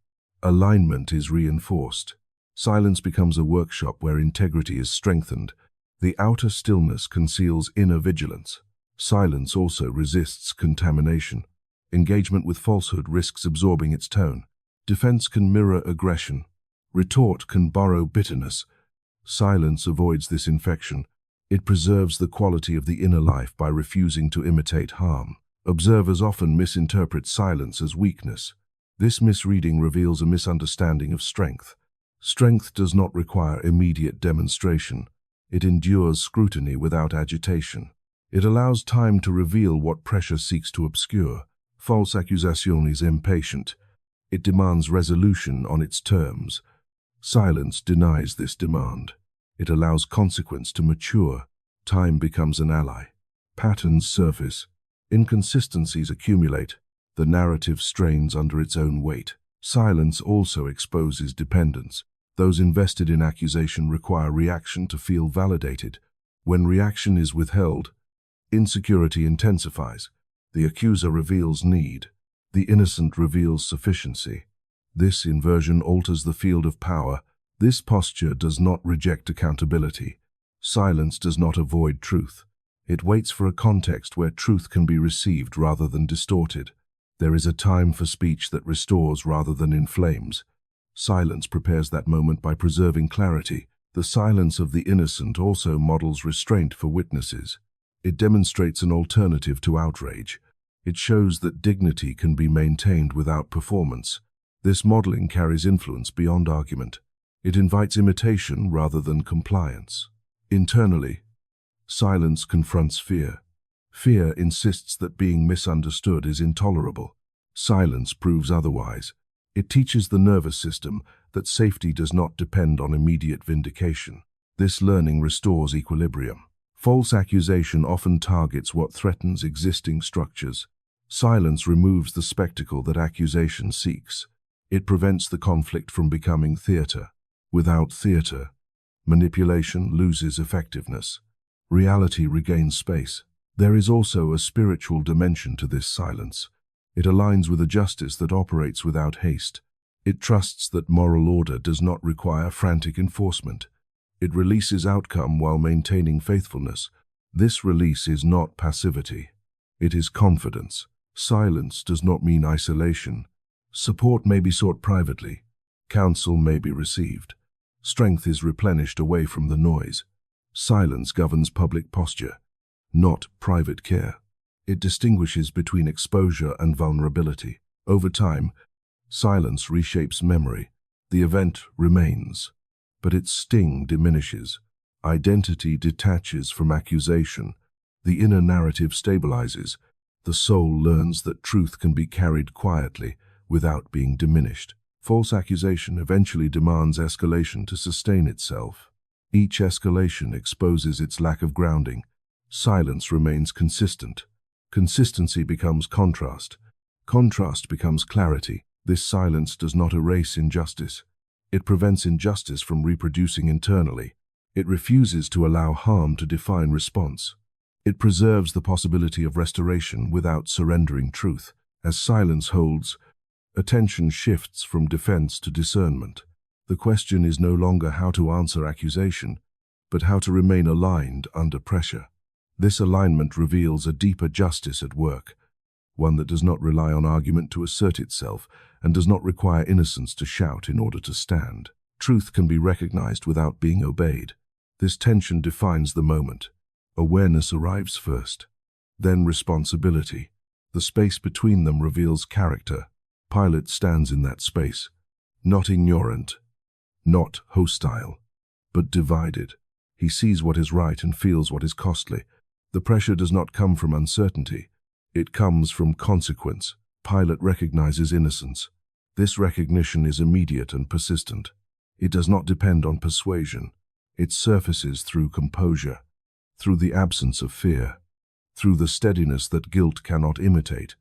S1: alignment is reinforced. Silence becomes a workshop where integrity is strengthened. The outer stillness conceals inner vigilance. Silence also resists contamination. Engagement with falsehood risks absorbing its tone. Defense can mirror aggression. Retort can borrow bitterness. Silence avoids this infection. It preserves the quality of the inner life by refusing to imitate harm. Observers often misinterpret silence as weakness. This misreading reveals a misunderstanding of strength. Strength does not require immediate demonstration. It endures scrutiny without agitation. It allows time to reveal what pressure seeks to obscure. False accusation is impatient. It demands resolution on its terms. Silence denies this demand. It allows consequence to mature. Time becomes an ally. Patterns surface. Inconsistencies accumulate. The narrative strains under its own weight. Silence also exposes dependence. Those invested in accusation require reaction to feel validated. When reaction is withheld, insecurity intensifies. The accuser reveals need. The innocent reveals sufficiency. This inversion alters the field of power. This posture does not reject accountability. Silence does not avoid truth. It waits for a context where truth can be received rather than distorted. There is a time for speech that restores rather than inflames. Silence prepares that moment by preserving clarity. The silence of the innocent also models restraint for witnesses. It demonstrates an alternative to outrage. It shows that dignity can be maintained without performance. This modeling carries influence beyond argument. It invites imitation rather than compliance. Internally, silence confronts fear. Fear insists that being misunderstood is intolerable. Silence proves otherwise. It teaches the nervous system that safety does not depend on immediate vindication. This learning restores equilibrium. False accusation often targets what threatens existing structures. Silence removes the spectacle that accusation seeks. It prevents the conflict from becoming theater. Without theater, manipulation loses effectiveness. Reality regains space. There is also a spiritual dimension to this silence. It aligns with a justice that operates without haste. It trusts that moral order does not require frantic enforcement. It releases outcome while maintaining faithfulness. This release is not passivity. It is confidence. Silence does not mean isolation. Support may be sought privately. Counsel may be received. Strength is replenished away from the noise. Silence governs public posture, not private care. It distinguishes between exposure and vulnerability. Over time, silence reshapes memory. The event remains, but its sting diminishes. Identity detaches from accusation. The inner narrative stabilizes. The soul learns that truth can be carried quietly without being diminished. False accusation eventually demands escalation to sustain itself. Each escalation exposes its lack of grounding. Silence remains consistent. Consistency becomes contrast. Contrast becomes clarity. This silence does not erase injustice. It prevents injustice from reproducing internally. It refuses to allow harm to define response. It preserves the possibility of restoration without surrendering truth. As silence holds, attention shifts from defense to discernment. The question is no longer how to answer accusation, but how to remain aligned under pressure. This alignment reveals a deeper justice at work, one that does not rely on argument to assert itself and does not require innocence to shout in order to stand. Truth can be recognized without being obeyed. This tension defines the moment. Awareness arrives first, then responsibility. The space between them reveals character. Pilate stands in that space, not ignorant, not hostile, but divided. He sees what is right and feels what is costly. The pressure does not come from uncertainty. It comes from consequence. Pilate recognizes innocence. This recognition is immediate and persistent. It does not depend on persuasion. It surfaces through composure, through the absence of fear, through the steadiness that guilt cannot imitate.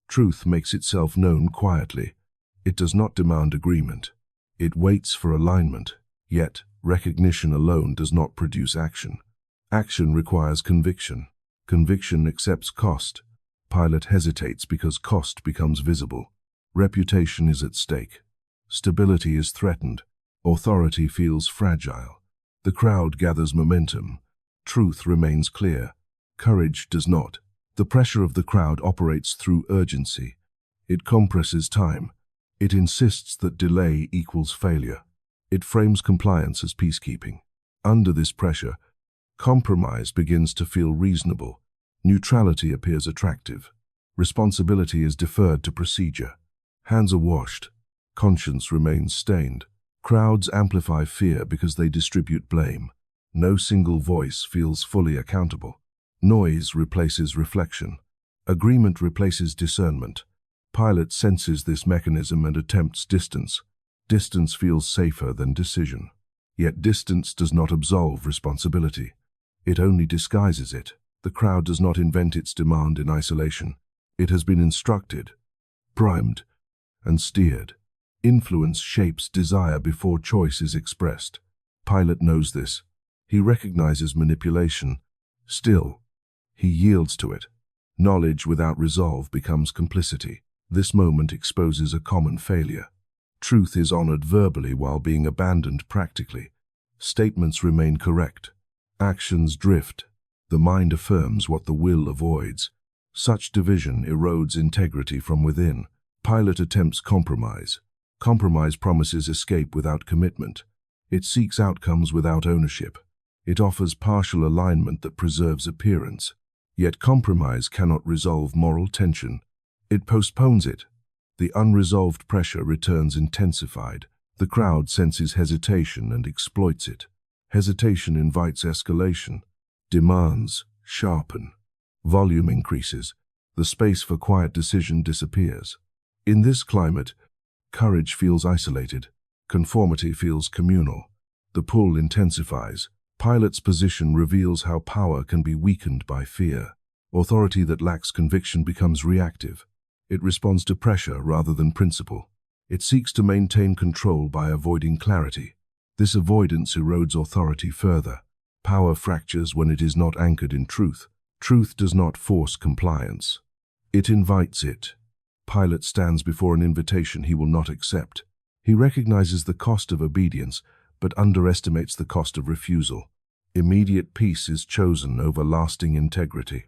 S1: Truth makes itself known quietly. It does not demand agreement. It waits for alignment. Yet, recognition alone does not produce action. Action requires conviction. Conviction accepts cost. Pilate hesitates because cost becomes visible. Reputation is at stake. Stability is threatened. Authority feels fragile. The crowd gathers momentum. Truth remains clear. Courage does not. The pressure of the crowd operates through urgency. It compresses time. It insists that delay equals failure. It frames compliance as peacekeeping. Under this pressure, compromise begins to feel reasonable. Neutrality appears attractive. Responsibility is deferred to procedure. Hands are washed. Conscience remains stained. Crowds amplify fear because they distribute blame. No single voice feels fully accountable. Noise replaces reflection. Agreement replaces discernment. Pilate senses this mechanism and attempts distance. Distance feels safer than decision. Yet distance does not absolve responsibility. It only disguises it. The crowd does not invent its demand in isolation. It has been instructed, primed, and steered. Influence shapes desire before choice is expressed. Pilate knows this. He recognizes manipulation. Still, he yields to it. Knowledge without resolve becomes complicity. This moment exposes a common failure. Truth is honored verbally while being abandoned practically. Statements remain correct. Actions drift. The mind affirms what the will avoids. Such division erodes integrity from within. Pilate attempts compromise. Compromise promises escape without commitment. It seeks outcomes without ownership. It offers partial alignment that preserves appearance. Yet compromise cannot resolve moral tension. It postpones it. The unresolved pressure returns intensified. The crowd senses hesitation and exploits it. Hesitation invites escalation. Demands sharpen. Volume increases. The space for quiet decision disappears. In this climate, courage feels isolated. Conformity feels communal. The pull intensifies. Pilate's position reveals how power can be weakened by fear. Authority that lacks conviction becomes reactive. It responds to pressure rather than principle. It seeks to maintain control by avoiding clarity. This avoidance erodes authority further. Power fractures when it is not anchored in truth. Truth does not force compliance. It invites it. Pilate stands before an invitation he will not accept. He recognizes the cost of obedience, but underestimates the cost of refusal. Immediate peace is chosen over lasting integrity.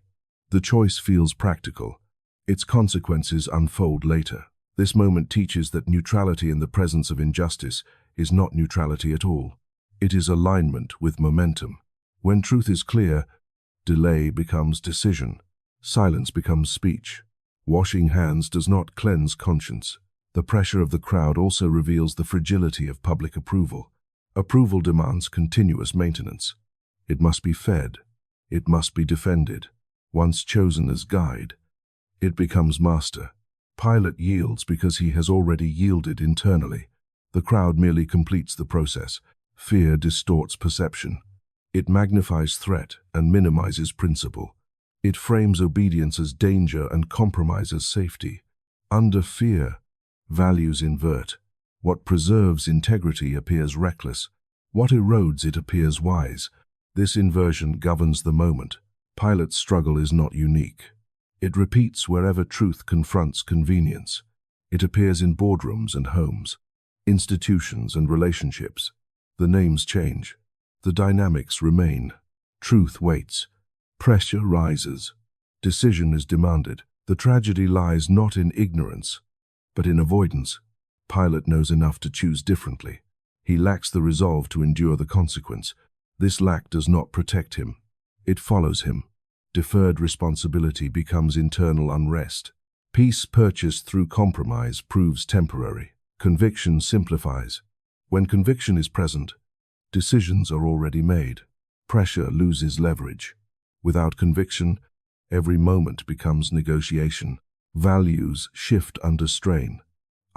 S1: The choice feels practical. Its consequences unfold later. This moment teaches that neutrality in the presence of injustice is not neutrality at all. It is alignment with momentum. When truth is clear, delay becomes decision. Silence becomes speech. Washing hands does not cleanse conscience. The pressure of the crowd also reveals the fragility of public approval. Approval demands continuous maintenance. It must be fed. It must be defended. Once chosen as guide, it becomes master. Pilate yields because he has already yielded internally. The crowd merely completes the process. Fear distorts perception. It magnifies threat and minimizes principle. It frames obedience as danger and compromise as safety. Under fear, values invert. What preserves integrity appears reckless. What erodes it appears wise. This inversion governs the moment. Pilate's struggle is not unique. It repeats wherever truth confronts convenience. It appears in boardrooms and homes, institutions and relationships. The names change. The dynamics remain. Truth waits. Pressure rises. Decision is demanded. The tragedy lies not in ignorance, but in avoidance. Pilate knows enough to choose differently. He lacks the resolve to endure the consequence. This lack does not protect him. It follows him. Deferred responsibility becomes internal unrest. Peace purchased through compromise proves temporary. Conviction simplifies. When conviction is present, decisions are already made. Pressure loses leverage. Without conviction, every moment becomes negotiation. Values shift under strain.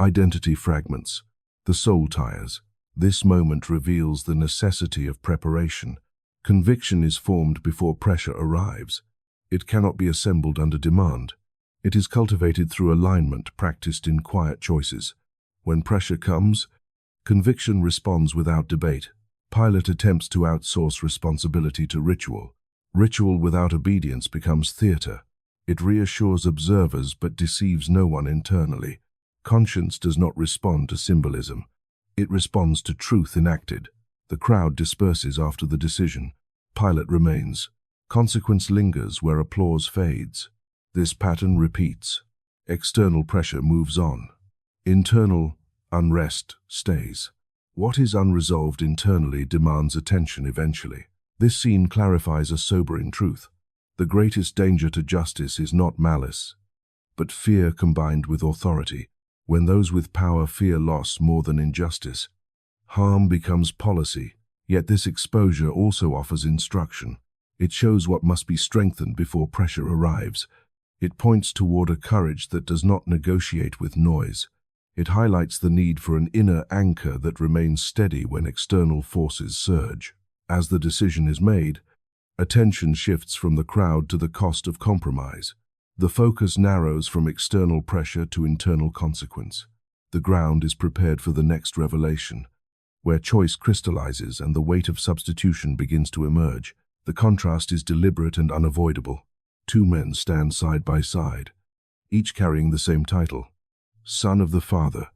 S1: Identity fragments. The soul tires. This moment reveals the necessity of preparation. Conviction is formed before pressure arrives. It cannot be assembled under demand. It is cultivated through alignment practiced in quiet choices. When pressure comes, conviction responds without debate. Pilate attempts to outsource responsibility to ritual. Ritual without obedience becomes theater. It reassures observers but deceives no one internally. Conscience does not respond to symbolism. It responds to truth enacted. The crowd disperses after the decision. Pilate remains. Consequence lingers where applause fades. This pattern repeats. External pressure moves on. Internal unrest stays. What is unresolved internally demands attention eventually. This scene clarifies a sobering truth. The greatest danger to justice is not malice, but fear combined with authority. When those with power fear loss more than injustice, harm becomes policy. Yet this exposure also offers instruction. It shows what must be strengthened before pressure arrives. It points toward a courage that does not negotiate with noise. It highlights the need for an inner anchor that remains steady when external forces surge. As the decision is made, attention shifts from the crowd to the cost of compromise. The focus narrows from external pressure to internal consequence. The ground is prepared for the next revelation, where choice crystallizes and the weight of substitution begins to emerge. The contrast is deliberate and unavoidable. Two men stand side by side, each carrying the same title, Son of the Father.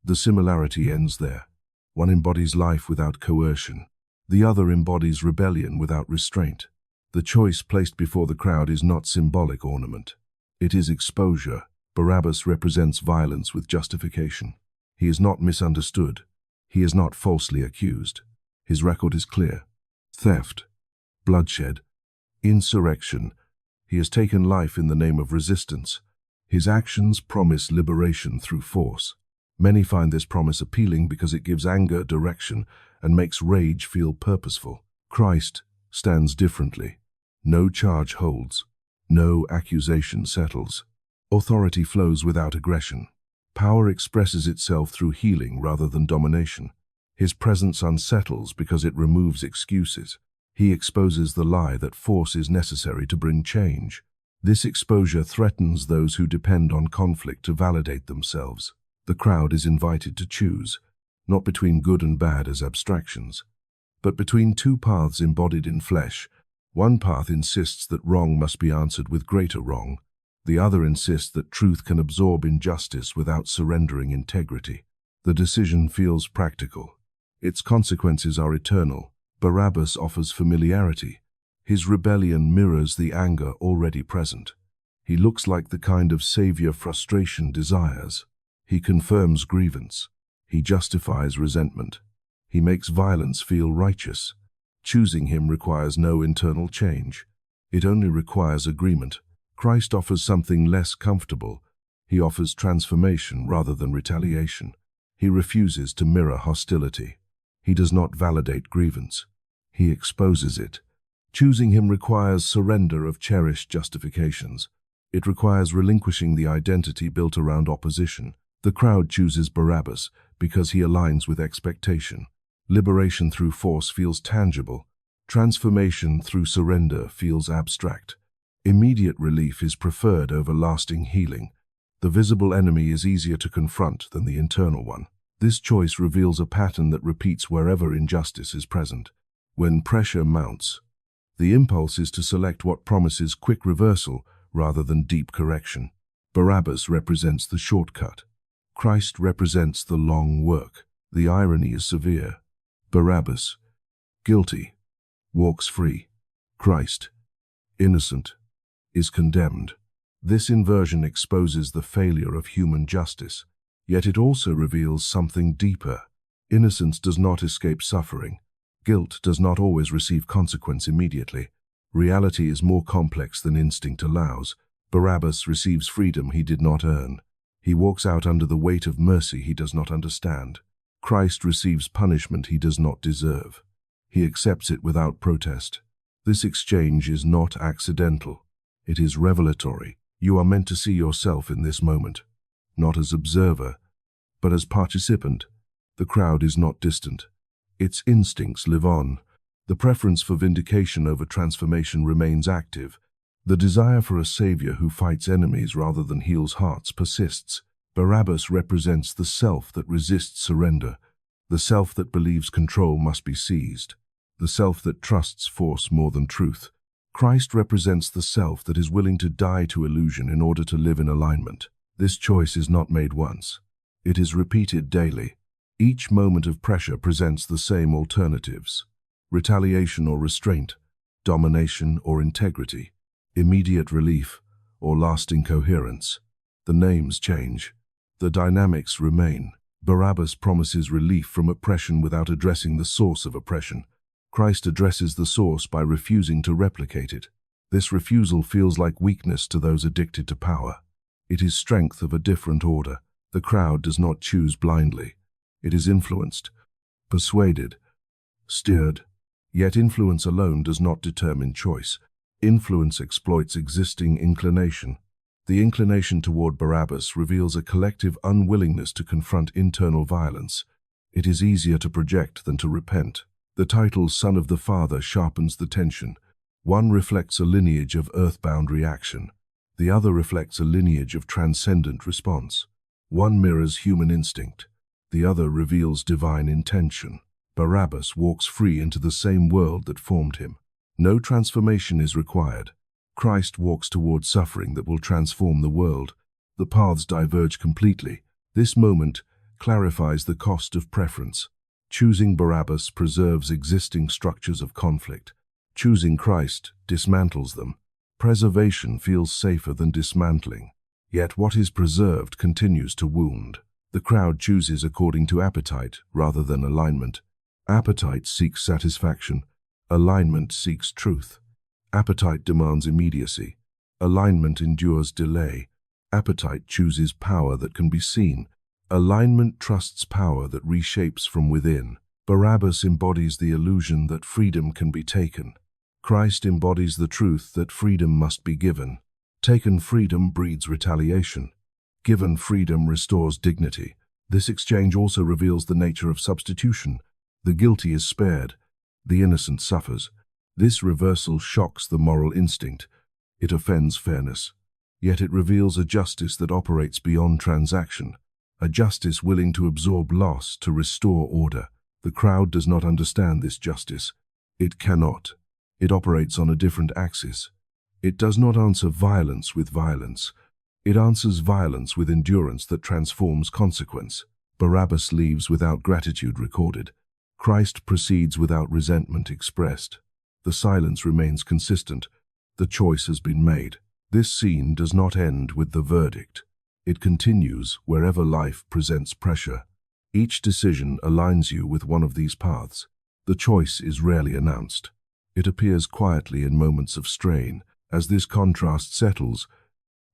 S1: The similarity ends there. One embodies life without coercion. The other embodies rebellion without restraint. The choice placed before the crowd is not symbolic ornament. It is exposure. Barabbas represents violence with justification. He is not misunderstood. He is not falsely accused. His record is clear: theft, bloodshed, insurrection. He has taken life in the name of resistance. His actions promise liberation through force. Many find this promise appealing because it gives anger direction and makes rage feel purposeful. Christ stands differently. No charge holds. No accusation settles. Authority flows without aggression. Power expresses itself through healing rather than domination. His presence unsettles because it removes excuses. He exposes the lie that force is necessary to bring change. This exposure threatens those who depend on conflict to validate themselves. The crowd is invited to choose, not between good and bad as abstractions, but between two paths embodied in flesh. One path insists that wrong must be answered with greater wrong. The other insists that truth can absorb injustice without surrendering integrity. The decision feels practical. Its consequences are eternal. Barabbas offers familiarity. His rebellion mirrors the anger already present. He looks like the kind of savior frustration desires. He confirms grievance. He justifies resentment. He makes violence feel righteous. Choosing him requires no internal change. It only requires agreement. Christ offers something less comfortable. He offers transformation rather than retaliation. He refuses to mirror hostility. He does not validate grievance. He exposes it. Choosing him requires surrender of cherished justifications. It requires relinquishing the identity built around opposition. The crowd chooses Barabbas because he aligns with expectation. Liberation through force feels tangible. Transformation through surrender feels abstract. Immediate relief is preferred over lasting healing. The visible enemy is easier to confront than the internal one. This choice reveals a pattern that repeats wherever injustice is present. When pressure mounts, the impulse is to select what promises quick reversal rather than deep correction. Barabbas represents the shortcut. Christ represents the long work. The irony is severe. Barabbas, guilty, walks free. Christ, innocent, is condemned. This inversion exposes the failure of human justice, yet it also reveals something deeper. Innocence does not escape suffering. Guilt does not always receive consequence immediately. Reality is more complex than instinct allows. Barabbas receives freedom he did not earn. He walks out under the weight of mercy he does not understand. Christ receives punishment he does not deserve. He accepts it without protest. This exchange is not accidental. It is revelatory. You are meant to see yourself in this moment, not as observer, but as participant. The crowd is not distant. Its instincts live on. The preference for vindication over transformation remains active. The desire for a savior who fights enemies rather than heals hearts persists. Barabbas represents the self that resists surrender, the self that believes control must be seized, the self that trusts force more than truth. Christ represents the self that is willing to die to illusion in order to live in alignment. This choice is not made once. It is repeated daily. Each moment of pressure presents the same alternatives: retaliation or restraint, domination or integrity, immediate relief or lasting coherence. The names change. The dynamics remain. Barabbas promises relief from oppression without addressing the source of oppression. Christ addresses the source by refusing to replicate it. This refusal feels like weakness to those addicted to power. It is strength of a different order. The crowd does not choose blindly. It is influenced, persuaded, steered. Yet influence alone does not determine choice. Influence exploits existing inclination. The inclination toward Barabbas reveals a collective unwillingness to confront internal violence. It is easier to project than to repent. The title Son of the Father sharpens the tension. One reflects a lineage of earthbound reaction. The other reflects a lineage of transcendent response. One mirrors human instinct. The other reveals divine intention. Barabbas walks free into the same world that formed him. No transformation is required. Christ walks toward suffering that will transform the world. The paths diverge completely. This moment clarifies the cost of preference. Choosing Barabbas preserves existing structures of conflict. Choosing Christ dismantles them. Preservation feels safer than dismantling. Yet what is preserved continues to wound. The crowd chooses according to appetite rather than alignment. Appetite seeks satisfaction. Alignment seeks truth. Appetite demands immediacy. Alignment endures delay. Appetite chooses power that can be seen. Alignment trusts power that reshapes from within. Barabbas embodies the illusion that freedom can be taken. Christ embodies the truth that freedom must be given. Taken freedom breeds retaliation. Given freedom restores dignity. This exchange also reveals the nature of substitution. The guilty is spared. The innocent suffers. This reversal shocks the moral instinct. It offends fairness. Yet it reveals a justice that operates beyond transaction. A justice willing to absorb loss to restore order. The crowd does not understand this justice. It cannot. It operates on a different axis. It does not answer violence with violence. It answers violence with endurance that transforms consequence. Barabbas leaves without gratitude recorded. Christ proceeds without resentment expressed. The silence remains consistent. The choice has been made. This scene does not end with the verdict. It continues wherever life presents pressure. Each decision aligns you with one of these paths. The choice is rarely announced. It appears quietly in moments of strain. As this contrast settles,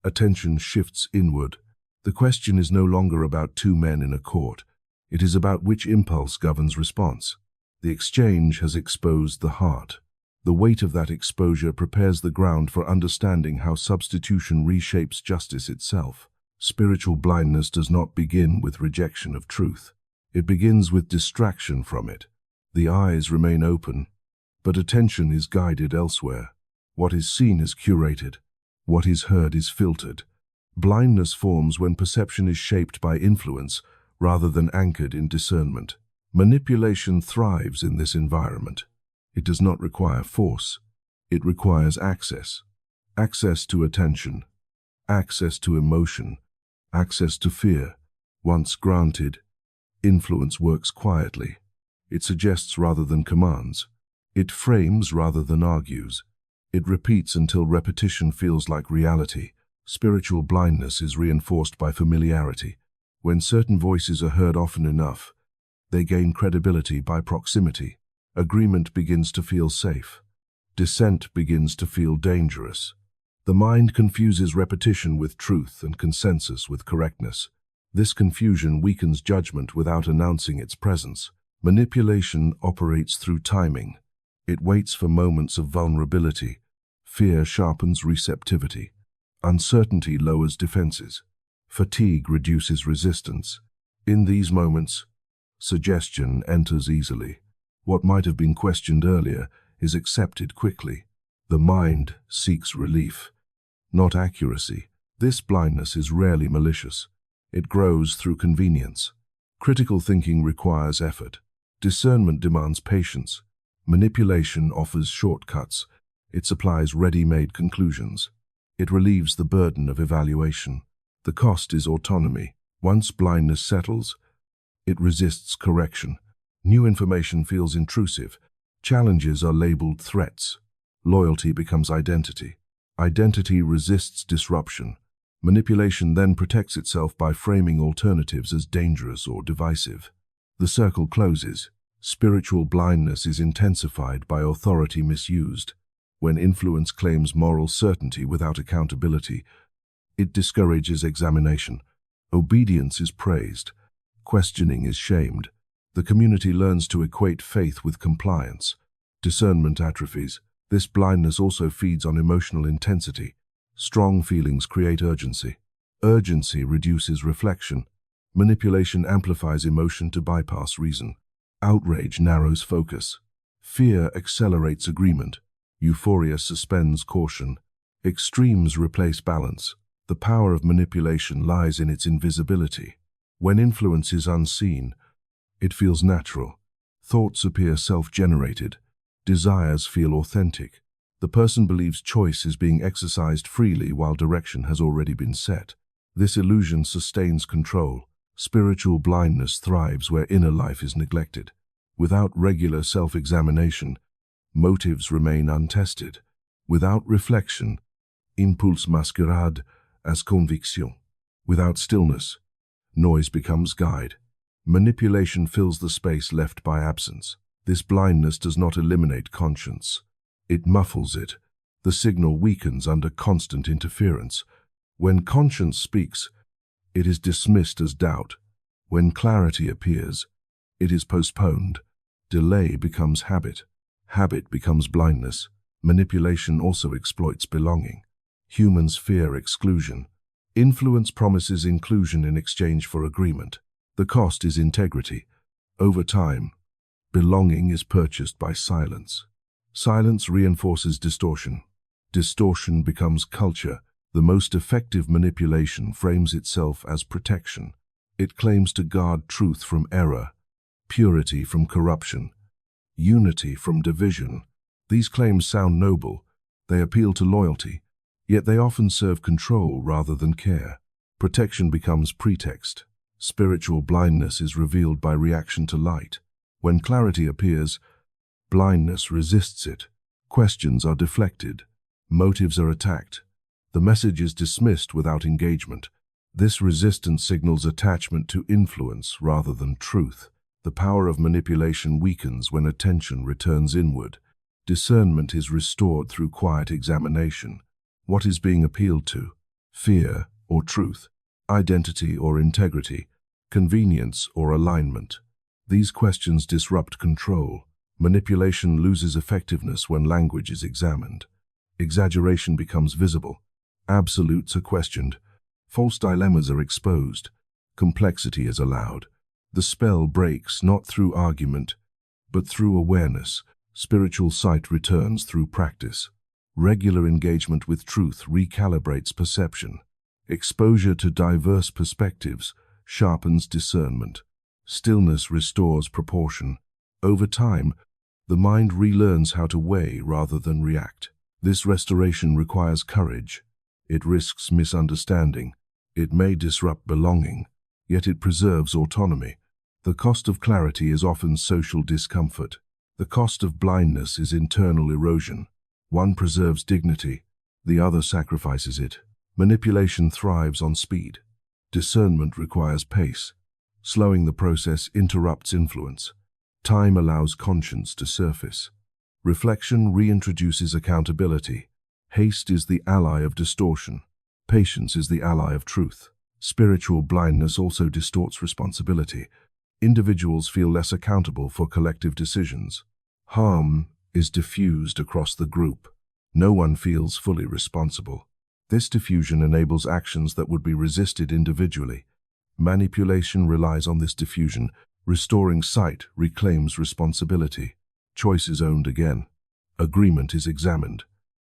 S1: attention shifts inward. The question is no longer about two men in a court. It is about which impulse governs response. The exchange has exposed the heart. The weight of that exposure prepares the ground for understanding how substitution reshapes justice itself. Spiritual blindness does not begin with rejection of truth. It begins with distraction from it. The eyes remain open, but attention is guided elsewhere. What is seen is curated. What is heard is filtered. Blindness forms when perception is shaped by influence rather than anchored in discernment. Manipulation thrives in this environment. It does not require force. It requires access. Access to attention. Access to emotion. Access to fear. Once granted, influence works quietly. It suggests rather than commands. It frames rather than argues. It repeats until repetition feels like reality. Spiritual blindness is reinforced by familiarity. When certain voices are heard often enough, they gain credibility by proximity. Agreement begins to feel safe. Dissent begins to feel dangerous. The mind confuses repetition with truth and consensus with correctness. This confusion weakens judgment without announcing its presence. Manipulation operates through timing. It waits for moments of vulnerability. Fear sharpens receptivity. Uncertainty lowers defenses. Fatigue reduces resistance. In these moments, suggestion enters easily. What might have been questioned earlier is accepted quickly. The mind seeks relief, not accuracy. This blindness is rarely malicious. It grows through convenience. Critical thinking requires effort. Discernment demands patience. Manipulation offers shortcuts. It supplies ready-made conclusions. It relieves the burden of evaluation. The cost is autonomy. Once blindness settles, it resists correction. New information feels intrusive. Challenges are labeled threats. Loyalty becomes identity. Identity resists disruption. Manipulation then protects itself by framing alternatives as dangerous or divisive. The circle closes. Spiritual blindness is intensified by authority misused. When influence claims moral certainty without accountability, it discourages examination. Obedience is praised. Questioning is shamed. The community learns to equate faith with compliance. Discernment atrophies. This blindness also feeds on emotional intensity. Strong feelings create urgency. Urgency reduces reflection. Manipulation amplifies emotion to bypass reason. Outrage narrows focus. Fear accelerates agreement. Euphoria suspends caution. Extremes replace balance. The power of manipulation lies in its invisibility. When influence is unseen, it feels natural. Thoughts appear self-generated. Desires feel authentic. The person believes choice is being exercised freely while direction has already been set. This illusion sustains control. Spiritual blindness thrives where inner life is neglected. Without regular self-examination, motives remain untested. Without reflection, impulse masquerade as conviction. Without stillness, noise becomes guide. Manipulation fills the space left by absence. This blindness does not eliminate conscience. It muffles it. The signal weakens under constant interference. When conscience speaks, it is dismissed as doubt. When clarity appears, it is postponed. Delay becomes habit. Habit becomes blindness. Manipulation also exploits belonging. Humans fear exclusion. Influence promises inclusion in exchange for agreement. The cost is integrity. Over time, belonging is purchased by silence. Silence reinforces distortion. Distortion becomes culture. The most effective manipulation frames itself as protection. It claims to guard truth from error, purity from corruption, unity from division. These claims sound noble. They appeal to loyalty, yet they often serve control rather than care. Protection becomes pretext. Spiritual blindness is revealed by reaction to light. When clarity appears, blindness resists it. Questions are deflected. Motives are attacked. The message is dismissed without engagement. This resistance signals attachment to influence rather than truth. The power of manipulation weakens when attention returns inward. Discernment is restored through quiet examination. What is being appealed to? Fear or truth? Identity or integrity? Convenience or alignment? These questions disrupt control. Manipulation loses effectiveness when language is examined. Exaggeration becomes visible. Absolutes are questioned. False dilemmas are exposed. Complexity is allowed. The spell breaks not through argument, but through awareness. Spiritual sight returns through practice. Regular engagement with truth recalibrates perception. Exposure to diverse perspectives sharpens discernment. Stillness restores proportion. Over time, the mind relearns how to weigh rather than react. This restoration requires courage. It risks misunderstanding. It may disrupt belonging, yet it preserves autonomy. The cost of clarity is often social discomfort. The cost of blindness is internal erosion. One preserves dignity, the other sacrifices it. Manipulation thrives on speed. Discernment requires pace. Slowing the process interrupts influence. Time allows conscience to surface. Reflection reintroduces accountability. Haste is the ally of distortion. Patience is the ally of truth. Spiritual blindness also distorts responsibility. Individuals feel less accountable for collective decisions. Harm is diffused across the group. No one feels fully responsible. This diffusion enables actions that would be resisted individually. Manipulation relies on this diffusion. Restoring sight reclaims responsibility. Choice is owned again. Agreement is examined.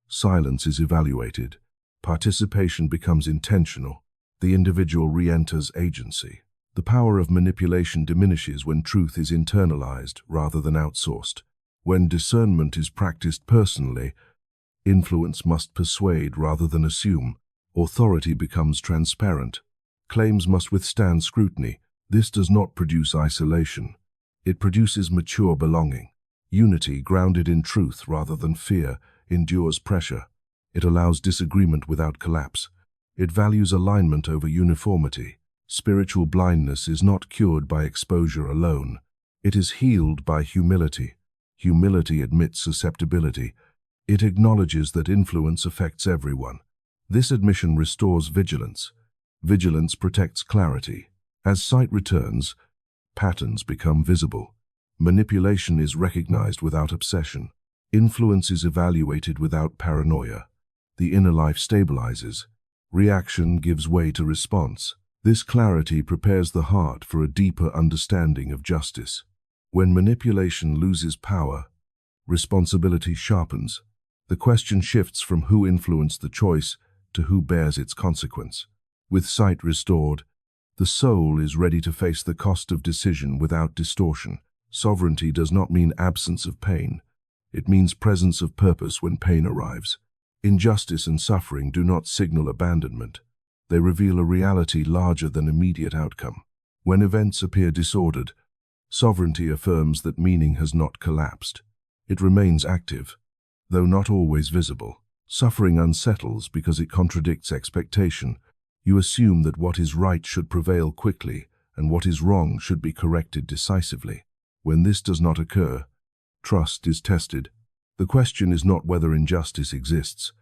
S1: Silence is evaluated. Participation becomes intentional. The individual re-enters agency. The power of manipulation diminishes when truth is internalized rather than outsourced. When discernment is practiced personally, influence must persuade rather than assume. Authority becomes transparent. Claims must withstand scrutiny. This does not produce isolation. It produces mature belonging. Unity, grounded in truth rather than fear, endures pressure. It allows disagreement without collapse. It values alignment over uniformity. Spiritual blindness is not cured by exposure alone. It is healed by humility. Humility admits susceptibility. It acknowledges that influence affects everyone. This admission restores vigilance. Vigilance protects clarity. As sight returns, patterns become visible. Manipulation is recognized without obsession. Influence is evaluated without paranoia. The inner life stabilizes. Reaction gives way to response. This clarity prepares the heart for a deeper understanding of justice. When manipulation loses power, responsibility sharpens. The question shifts from who influenced the choice to who bears its consequence. With sight restored, the soul is ready to face the cost of decision without distortion. Sovereignty does not mean absence of pain. It means presence of purpose when pain arrives. Injustice and suffering do not signal abandonment. They reveal a reality larger than immediate outcome. When events appear disordered, sovereignty affirms that meaning has not collapsed. It remains active, though not always visible. Suffering unsettles because it contradicts expectation. You assume that what is right should prevail quickly, and what is wrong should be corrected decisively. When this does not occur, Trust is tested. The question is not whether injustice exists,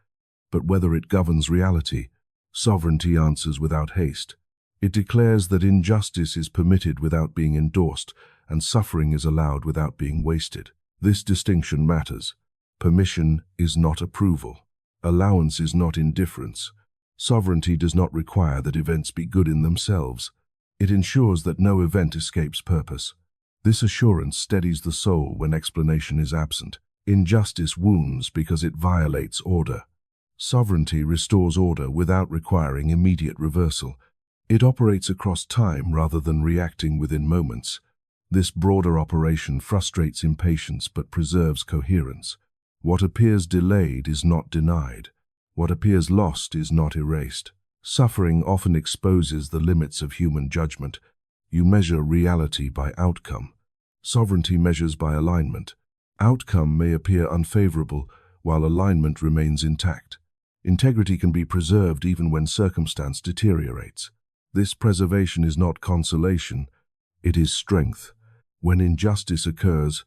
S1: but whether it governs reality. Sovereignty answers without haste. It declares that injustice is permitted without being endorsed, and suffering is allowed without being wasted. This distinction matters. Permission is not approval. Allowance is not indifference. Sovereignty does not require that events be good in themselves. It ensures that no event escapes purpose. This assurance steadies the soul when explanation is absent. Injustice wounds because it violates order. Sovereignty restores order without requiring immediate reversal. It operates across time rather than reacting within moments. This broader operation frustrates impatience but preserves coherence. What appears delayed is not denied. What appears lost is not erased. Suffering often exposes the limits of human judgment. You measure reality by outcome. Sovereignty measures by alignment. Outcome may appear unfavorable, while alignment remains intact. Integrity can be preserved even when circumstance deteriorates. This preservation is not consolation, it is strength. When injustice occurs,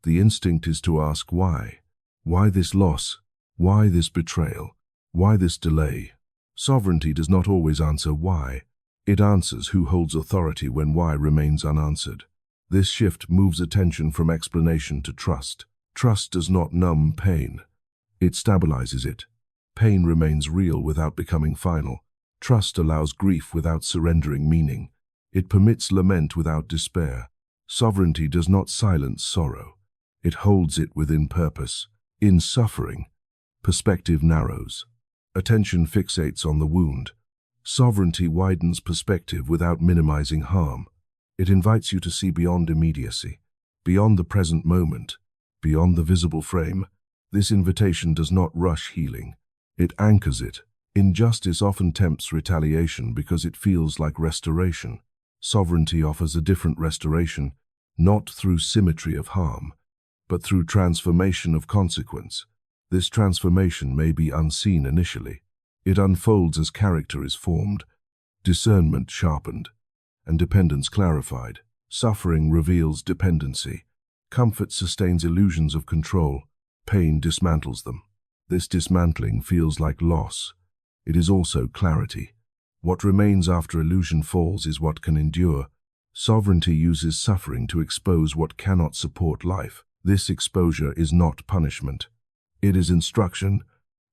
S1: the instinct is to ask why. Why this loss? Why this betrayal? Why this delay? Sovereignty does not always answer why. It answers who holds authority when why remains unanswered. This shift moves attention from explanation to trust. Trust does not numb pain. It stabilizes it. Pain remains real without becoming final. Trust allows grief without surrendering meaning. It permits lament without despair. Sovereignty does not silence sorrow. It holds it within purpose. In suffering, perspective narrows. Attention fixates on the wound. Sovereignty widens perspective without minimizing harm. It invites you to see beyond immediacy, beyond the present moment, beyond the visible frame. This invitation does not rush healing. It anchors it. Injustice often tempts retaliation because it feels like restoration. Sovereignty offers a different restoration, not through symmetry of harm, but through transformation of consequence. This transformation may be unseen initially. It unfolds as character is formed, discernment sharpened, and dependence clarified. Suffering reveals dependency. Comfort sustains illusions of control. Pain dismantles them. This dismantling feels like loss. It is also clarity. What remains after illusion falls is what can endure. Sovereignty uses suffering to expose what cannot support life. This exposure is not punishment. It is instruction.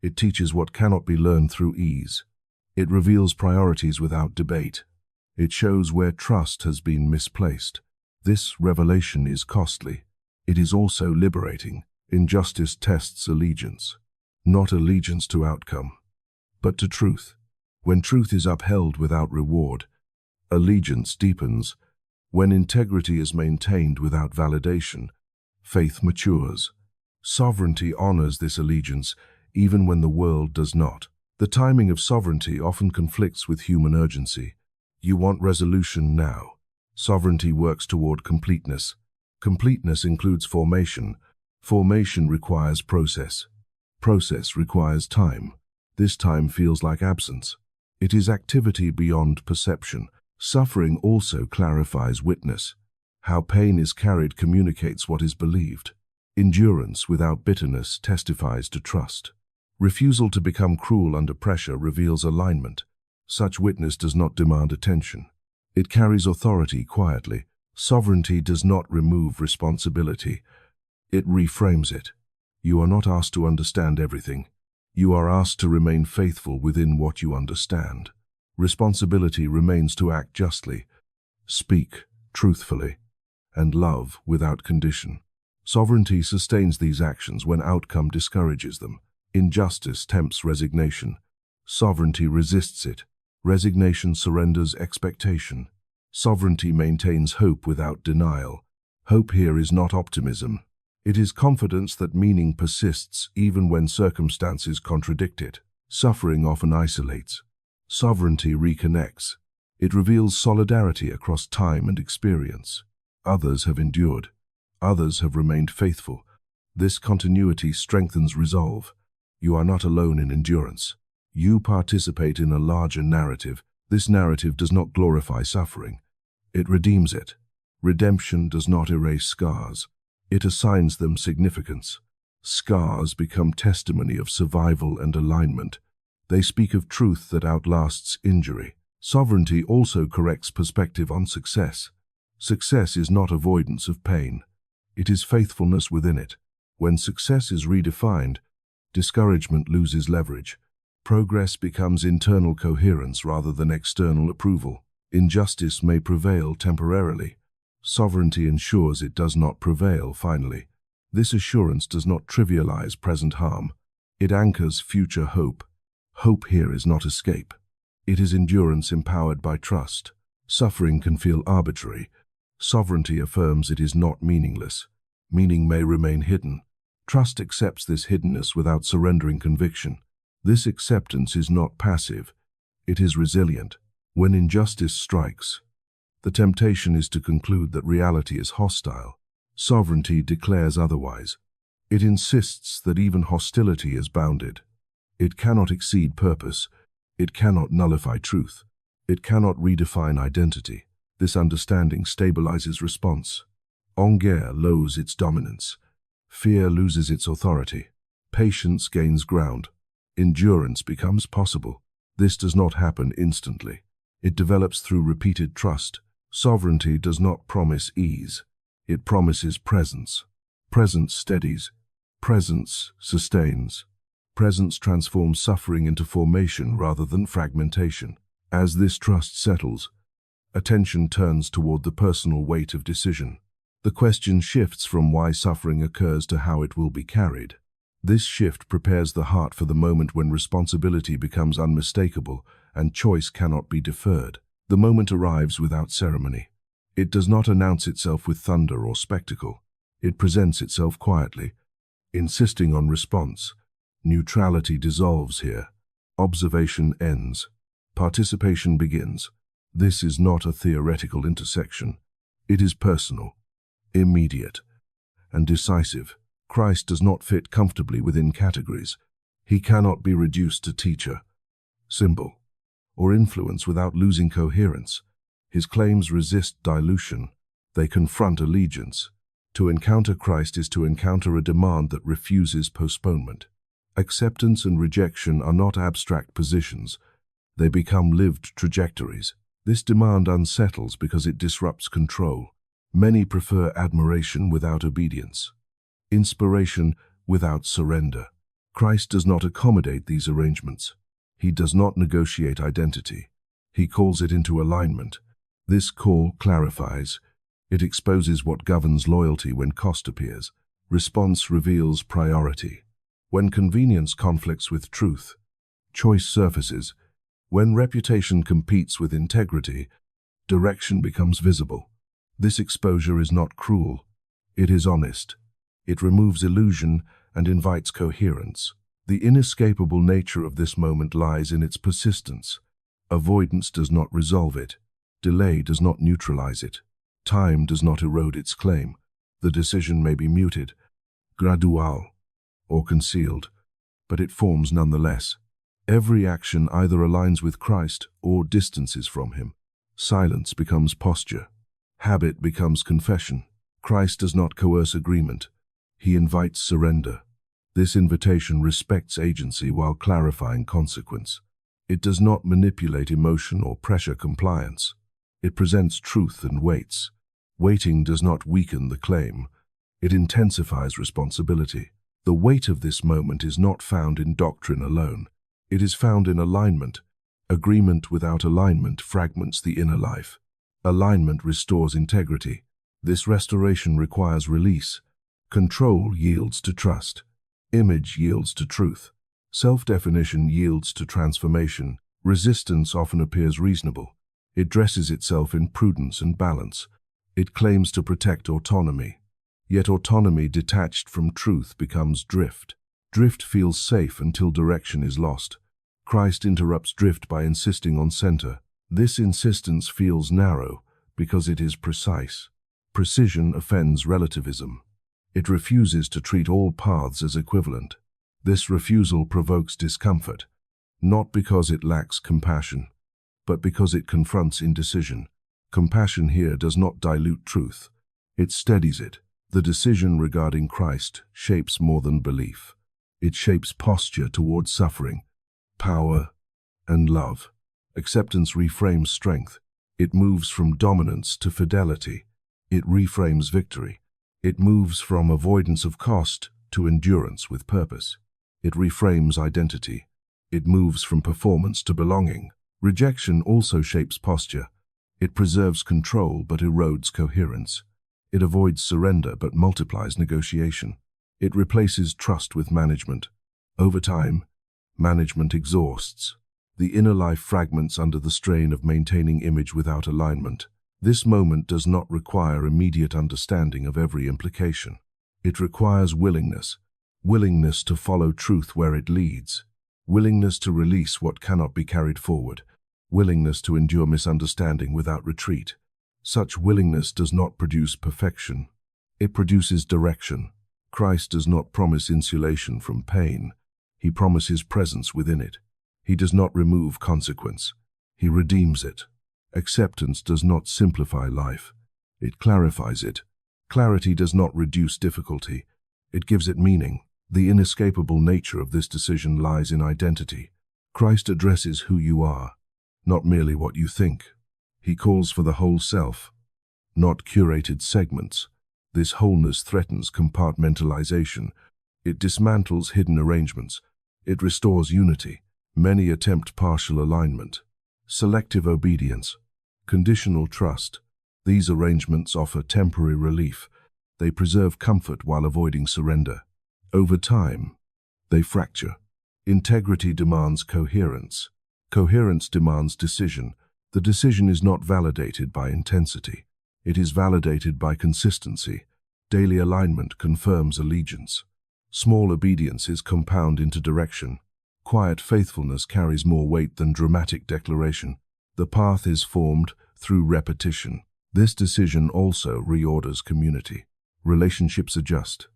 S1: It teaches what cannot be learned through ease. It reveals priorities without debate. It shows where trust has been misplaced. This revelation is costly. It is also liberating. Injustice tests allegiance. Not allegiance to outcome, but to truth. When truth is upheld without reward, allegiance deepens. When integrity is maintained without validation, faith matures. Sovereignty honors this allegiance even when the world does not. The timing of sovereignty often conflicts with human urgency. You want resolution now. Sovereignty works toward completeness. Completeness includes formation. Formation requires process. Process requires time. This time feels like absence. It is activity beyond perception. Suffering also clarifies witness. How pain is carried communicates what is believed. Endurance without bitterness testifies to trust. Refusal to become cruel under pressure reveals alignment. Such witness does not demand attention. It carries authority quietly. Sovereignty does not remove responsibility. It reframes it. You are not asked to understand everything. You are asked to remain faithful within what you understand. Responsibility remains to act justly, speak truthfully, and love without condition. Sovereignty sustains these actions when outcome discourages them. Injustice tempts resignation. Sovereignty resists it. Resignation surrenders expectation. Sovereignty maintains hope without denial. Hope here is not optimism. It is confidence that meaning persists even when circumstances contradict it. Suffering often isolates. Sovereignty reconnects. It reveals solidarity across time and experience. Others have endured. Others have remained faithful. This continuity strengthens resolve. You are not alone in endurance. You participate in a larger narrative. This narrative does not glorify suffering. It redeems it. Redemption does not erase scars. It assigns them significance. Scars become testimony of survival and alignment. They speak of truth that outlasts injury. Sovereignty also corrects perspective on success. Success is not avoidance of pain. It is faithfulness within it. When success is redefined, discouragement loses leverage. Progress becomes internal coherence rather than external approval. Injustice may prevail temporarily. Sovereignty ensures it does not prevail finally. This assurance does not trivialize present harm. It anchors future hope. Hope here is not escape. It is endurance empowered by trust. Suffering can feel arbitrary. Sovereignty affirms it is not meaningless. Meaning may remain hidden. Trust accepts this hiddenness without surrendering conviction. This acceptance is not passive. It is resilient. When injustice strikes, the temptation is to conclude that reality is hostile. Sovereignty declares otherwise. It insists that even hostility is bounded. It cannot exceed purpose. It cannot nullify truth. It cannot redefine identity. This understanding stabilizes response. Anger lowers its dominance. Fear loses its authority. Patience gains ground. Endurance becomes possible. This does not happen instantly. It develops through repeated trust. Sovereignty does not promise ease. It promises presence. Presence steadies. Presence sustains. Presence transforms suffering into formation rather than fragmentation. As this trust settles, attention turns toward the personal weight of decision. The question shifts from why suffering occurs to how it will be carried. This shift prepares the heart for the moment when responsibility becomes unmistakable and choice cannot be deferred. The moment arrives without ceremony. It does not announce itself with thunder or spectacle. It presents itself quietly, insisting on response. Neutrality dissolves here. Observation ends. Participation begins. This is not a theoretical intersection. It is personal, immediate, and decisive. Christ does not fit comfortably within categories. He cannot be reduced to teacher, symbol, or influence without losing coherence. His claims resist dilution. They confront allegiance. To encounter Christ is to encounter a demand that refuses postponement. Acceptance and rejection are not abstract positions. They become lived trajectories. This demand unsettles because it disrupts control. Many prefer admiration without obedience, inspiration without surrender. Christ does not accommodate these arrangements. He does not negotiate identity. He calls it into alignment. This call clarifies. It exposes what governs loyalty when cost appears. Response reveals priority. When convenience conflicts with truth, choice surfaces. When reputation competes with integrity, direction becomes visible. This exposure is not cruel. It is honest. It removes illusion and invites coherence. The inescapable nature of this moment lies in its persistence. Avoidance does not resolve it. Delay does not neutralize it. Time does not erode its claim. The decision may be muted, gradual, or concealed, but it forms nonetheless. Every action either aligns with Christ or distances from him. Silence becomes posture. Habit becomes confession. Christ does not coerce agreement. He invites surrender. This invitation respects agency while clarifying consequence. It does not manipulate emotion or pressure compliance. It presents truth and waits. Waiting does not weaken the claim. It intensifies responsibility. The weight of this moment is not found in doctrine alone. It is found in alignment. Agreement without alignment fragments the inner life. Alignment restores integrity. This restoration requires release. Control yields to trust. Image yields to truth. Self-definition yields to transformation. Resistance often appears reasonable. It dresses itself in prudence and balance. It claims to protect autonomy. Yet autonomy detached from truth becomes drift. Drift feels safe until direction is lost. Christ interrupts drift by insisting on center. This insistence feels narrow because it is precise. Precision offends relativism. It refuses to treat all paths as equivalent. This refusal provokes discomfort, not because it lacks compassion, but because it confronts indecision. Compassion here does not dilute truth. It steadies it. The decision regarding Christ shapes more than belief. It shapes posture towards suffering, power, and love. Acceptance reframes strength. It moves from dominance to fidelity. It reframes victory. It moves from avoidance of cost to endurance with purpose. It reframes identity. It moves from performance to belonging. Rejection also shapes posture. It preserves control but erodes coherence. It avoids surrender but multiplies negotiation. It replaces trust with management. Over time, management exhausts. The inner life fragments under the strain of maintaining image without alignment. This moment does not require immediate understanding of every implication. It requires willingness to follow truth where it leads, willingness to release what cannot be carried forward, willingness to endure misunderstanding without retreat. Such willingness does not produce perfection. It produces direction. Christ does not promise insulation from pain. He promises presence within it. He does not remove consequence. He redeems it. Acceptance does not simplify life. It clarifies it. Clarity does not reduce difficulty. It gives it meaning. The inescapable nature of this decision lies in identity. Christ addresses who you are, not merely what you think. He calls for the whole self, not curated segments. This wholeness threatens compartmentalization. It dismantles hidden arrangements. It restores unity. Many attempt partial alignment, selective obedience, conditional trust. These arrangements offer temporary relief. They preserve comfort while avoiding surrender. Over time, they fracture. Integrity demands coherence. Coherence demands decision. The decision is not validated by intensity. It is validated by consistency. Daily alignment confirms allegiance. Small obediences compound into direction. Quiet faithfulness carries more weight than dramatic declaration. The path is formed through repetition. This decision also reorders community. Relationships adjust.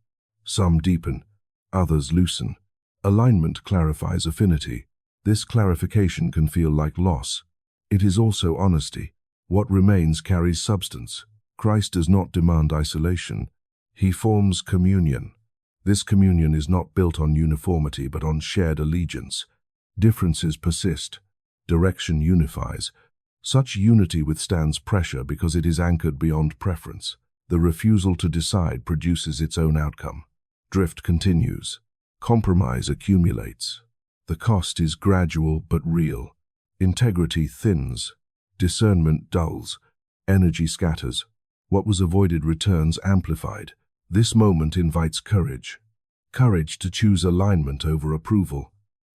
S1: Some deepen, others loosen. Alignment clarifies affinity. This clarification can feel like loss. It is also honesty. What remains carries substance. Christ does not demand isolation. He forms communion. This communion is not built on uniformity but on shared allegiance. Differences persist. Direction unifies. Such unity withstands pressure because it is anchored beyond preference. The refusal to decide produces its own outcome. Drift continues. Compromise accumulates. The cost is gradual but real. Integrity thins. Discernment dulls. Energy scatters. What was avoided returns amplified. This moment invites courage. Courage to choose alignment over approval.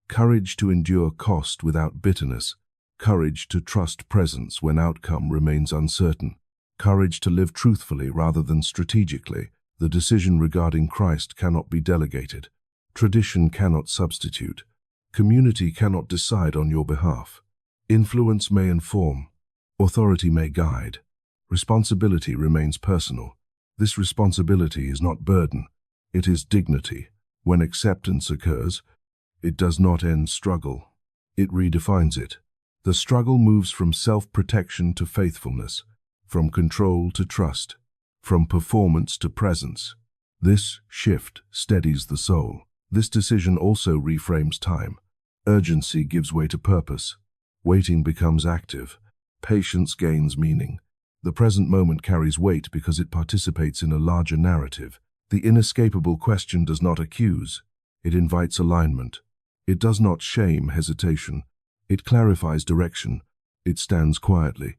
S1: Courage to endure cost without bitterness. Courage to trust presence when outcome remains uncertain. Courage to live truthfully rather than strategically. The decision regarding Christ cannot be delegated. Tradition cannot substitute. Community cannot decide on your behalf. Influence may inform. Authority may guide. Responsibility remains personal. This responsibility is not burden. It is dignity. When acceptance occurs, it does not end struggle. It redefines it. The struggle moves from self-protection to faithfulness, from control to trust, from performance to presence. This shift steadies the soul. This decision also reframes time. Urgency gives way to purpose. Waiting becomes active. Patience gains meaning. The present moment carries weight because it participates in a larger narrative. The inescapable question does not accuse. It invites alignment. It does not shame hesitation. It clarifies direction. It stands quietly,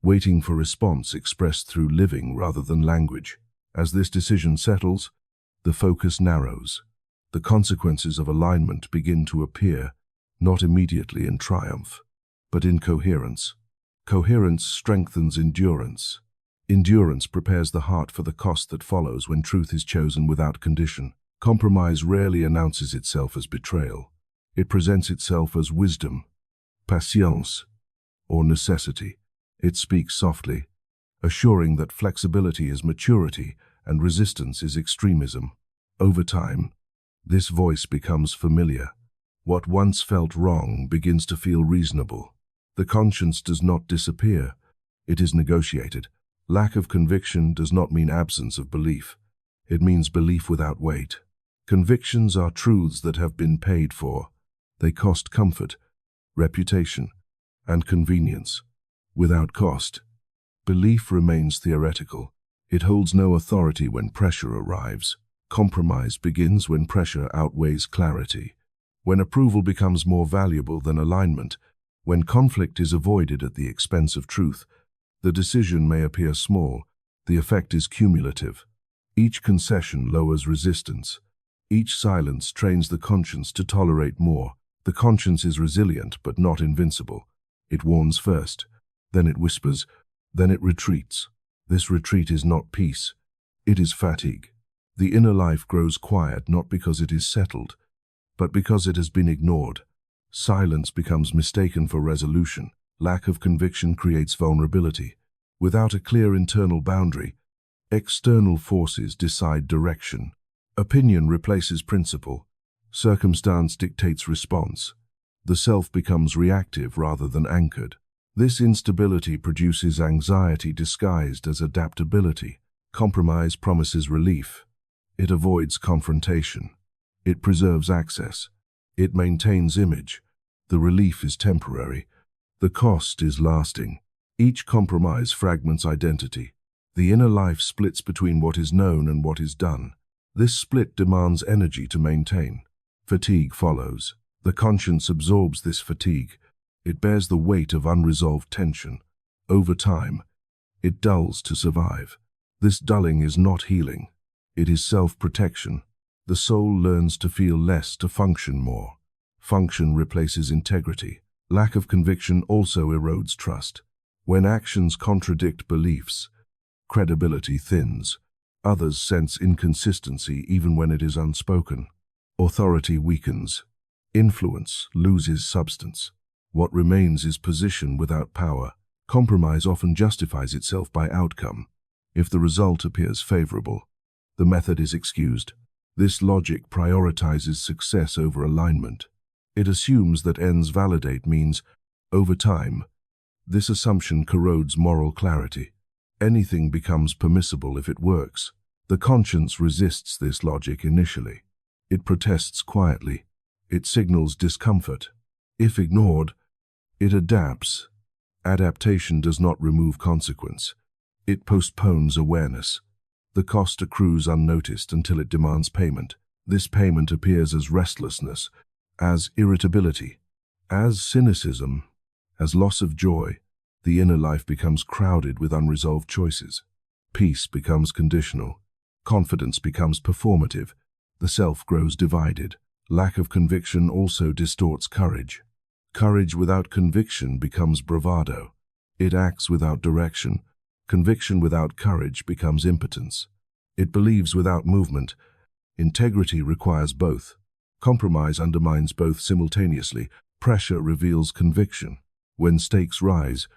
S1: waiting for response expressed through living rather than language. As this decision settles, the focus narrows. The consequences of alignment begin to appear, not immediately in triumph, but in coherence. Coherence strengthens endurance. Endurance prepares the heart for the cost that follows when truth is chosen without condition. Compromise rarely announces itself as betrayal. It presents itself as wisdom, patience, or necessity. It speaks softly, assuring that flexibility is maturity and resistance is extremism. Over time, this voice becomes familiar. What once felt wrong begins to feel reasonable. The conscience does not disappear. It is negotiated. Lack of conviction does not mean absence of belief. It means belief without weight. Convictions are truths that have been paid for. They cost comfort, reputation, and convenience. Without cost, belief remains theoretical. It holds no authority when pressure arrives. Compromise begins when pressure outweighs clarity. When approval becomes more valuable than alignment, when conflict is avoided at the expense of truth, the decision may appear small. The effect is cumulative. Each concession lowers resistance. Each silence trains the conscience to tolerate more. The conscience is resilient but not invincible. It warns first, then it whispers, then it retreats. This retreat is not peace. It is fatigue. The inner life grows quiet not because it is settled, but because it has been ignored. Silence becomes mistaken for resolution. Lack of conviction creates vulnerability. Without a clear internal boundary, external forces decide direction. Opinion replaces principle. Circumstance dictates response. The self becomes reactive rather than anchored. This instability produces anxiety disguised as adaptability. Compromise promises relief. It avoids confrontation. It preserves access. It maintains image. The relief is temporary. The cost is lasting. Each compromise fragments identity. The inner life splits between what is known and what is done. This split demands energy to maintain. Fatigue follows. The conscience absorbs this fatigue. It bears the weight of unresolved tension. Over time, it dulls to survive. This dulling is not healing. It is self-protection. The soul learns to feel less to function more. Function replaces integrity. Lack of conviction also erodes trust. When actions contradict beliefs, credibility thins. Others sense inconsistency even when it is unspoken. Authority weakens. Influence loses substance. What remains is position without power. Compromise often justifies itself by outcome. If the result appears favorable, the method is excused. This logic prioritizes success over alignment. It assumes that ends validate means over time. This assumption corrodes moral clarity. Anything becomes permissible if it works. The conscience resists this logic initially. It protests quietly. It signals discomfort. If ignored, it adapts. Adaptation does not remove consequence. It postpones awareness. The cost accrues unnoticed until it demands payment. This payment appears as restlessness, as irritability, as cynicism, as loss of joy. The inner life becomes crowded with unresolved choices. Peace becomes conditional. Confidence becomes performative. The self grows divided. Lack of conviction also distorts courage. Courage without conviction becomes bravado. It acts without direction. Conviction without courage becomes impotence. It believes without movement. Integrity requires both. Compromise undermines both simultaneously. Pressure reveals conviction. When stakes rise,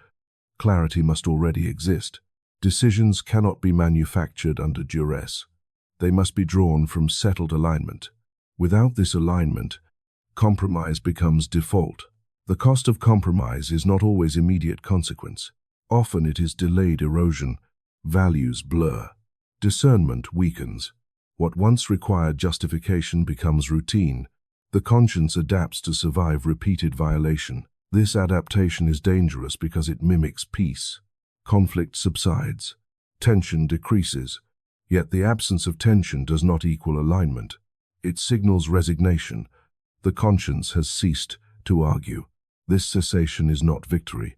S1: clarity must already exist. Decisions cannot be manufactured under duress. They must be drawn from settled alignment. Without this alignment, compromise becomes default. The cost of compromise is not always immediate consequence. Often it is delayed erosion. Values blur. Discernment weakens. What once required justification becomes routine. The conscience adapts to survive repeated violation. This adaptation is dangerous because it mimics peace. Conflict subsides. Tension decreases. Yet the absence of tension does not equal alignment. It signals resignation. The conscience has ceased to argue. This cessation is not victory.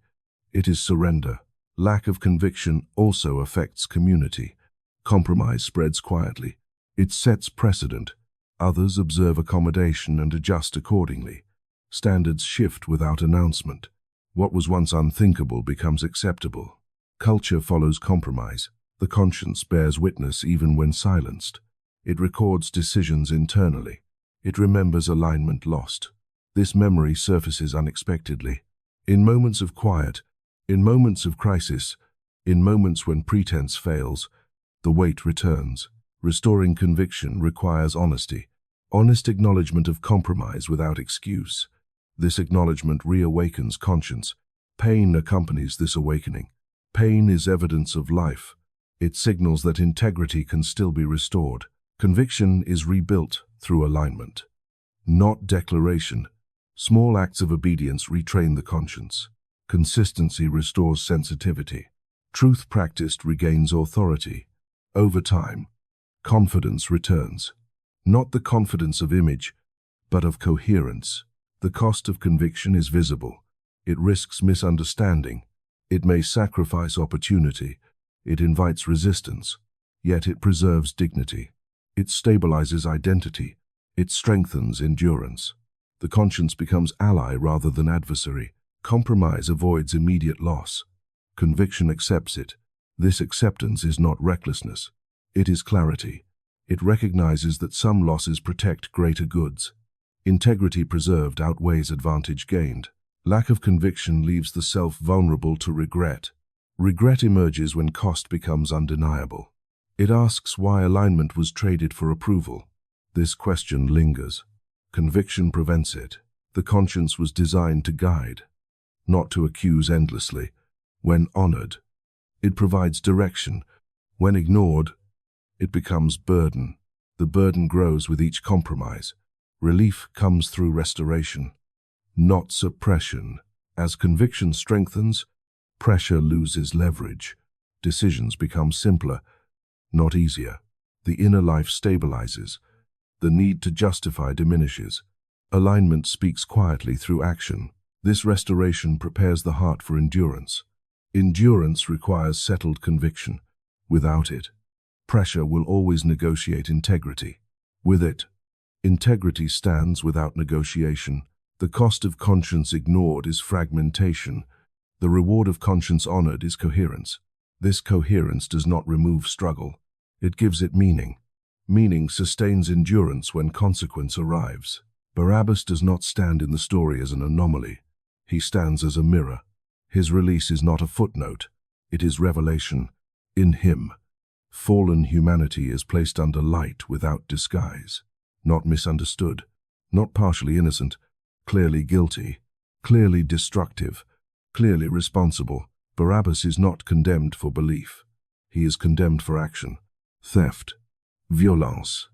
S1: It is surrender. Lack of conviction also affects community. Compromise spreads quietly. It sets precedent. Others observe accommodation and adjust accordingly. Standards shift without announcement. What was once unthinkable becomes acceptable. Culture follows compromise. The conscience bears witness even when silenced. It records decisions internally. It remembers alignment lost. This memory surfaces unexpectedly. In moments of quiet, in moments of crisis, in moments when pretense fails, the weight returns. Restoring conviction requires honesty. Honest acknowledgement of compromise without excuse. This acknowledgement reawakens conscience. Pain accompanies this awakening. Pain is evidence of life. It signals that integrity can still be restored. Conviction is rebuilt through alignment, not declaration. Small acts of obedience retrain the conscience. Consistency restores sensitivity. Truth practiced regains authority. Over time, confidence returns. Not the confidence of image, but of coherence. The cost of conviction is visible. It risks misunderstanding. It may sacrifice opportunity. It invites resistance. Yet it preserves dignity. It stabilizes identity. It strengthens endurance. The conscience becomes ally rather than adversary. Compromise avoids immediate loss. Conviction accepts it. This acceptance is not recklessness. It is clarity. It recognizes that some losses protect greater goods. Integrity preserved outweighs advantage gained. Lack of conviction leaves the self vulnerable to regret. Regret emerges when cost becomes undeniable. It asks why alignment was traded for approval. This question lingers. Conviction prevents it. The conscience was designed to guide, not to accuse endlessly. When honored, it provides direction. When ignored, it becomes burden. The burden grows with each compromise. Relief comes through restoration, not suppression. As conviction strengthens, pressure loses leverage. Decisions become simpler, not easier. The inner life stabilizes. The need to justify diminishes. Alignment speaks quietly through action. This restoration prepares the heart for endurance. Endurance requires settled conviction. Without it, pressure will always negotiate integrity. With it, integrity stands without negotiation. The cost of conscience ignored is fragmentation. The reward of conscience honored is coherence. This coherence does not remove struggle. It gives it meaning. Meaning sustains endurance when consequence arrives. Barabbas does not stand in the story as an anomaly. He stands as a mirror. His release is not a footnote. It is revelation. In him, fallen humanity is placed under light without disguise. Not misunderstood, not partially innocent, clearly guilty, clearly destructive, clearly responsible. Barabbas is not condemned for belief. He is condemned for action. Theft, violence,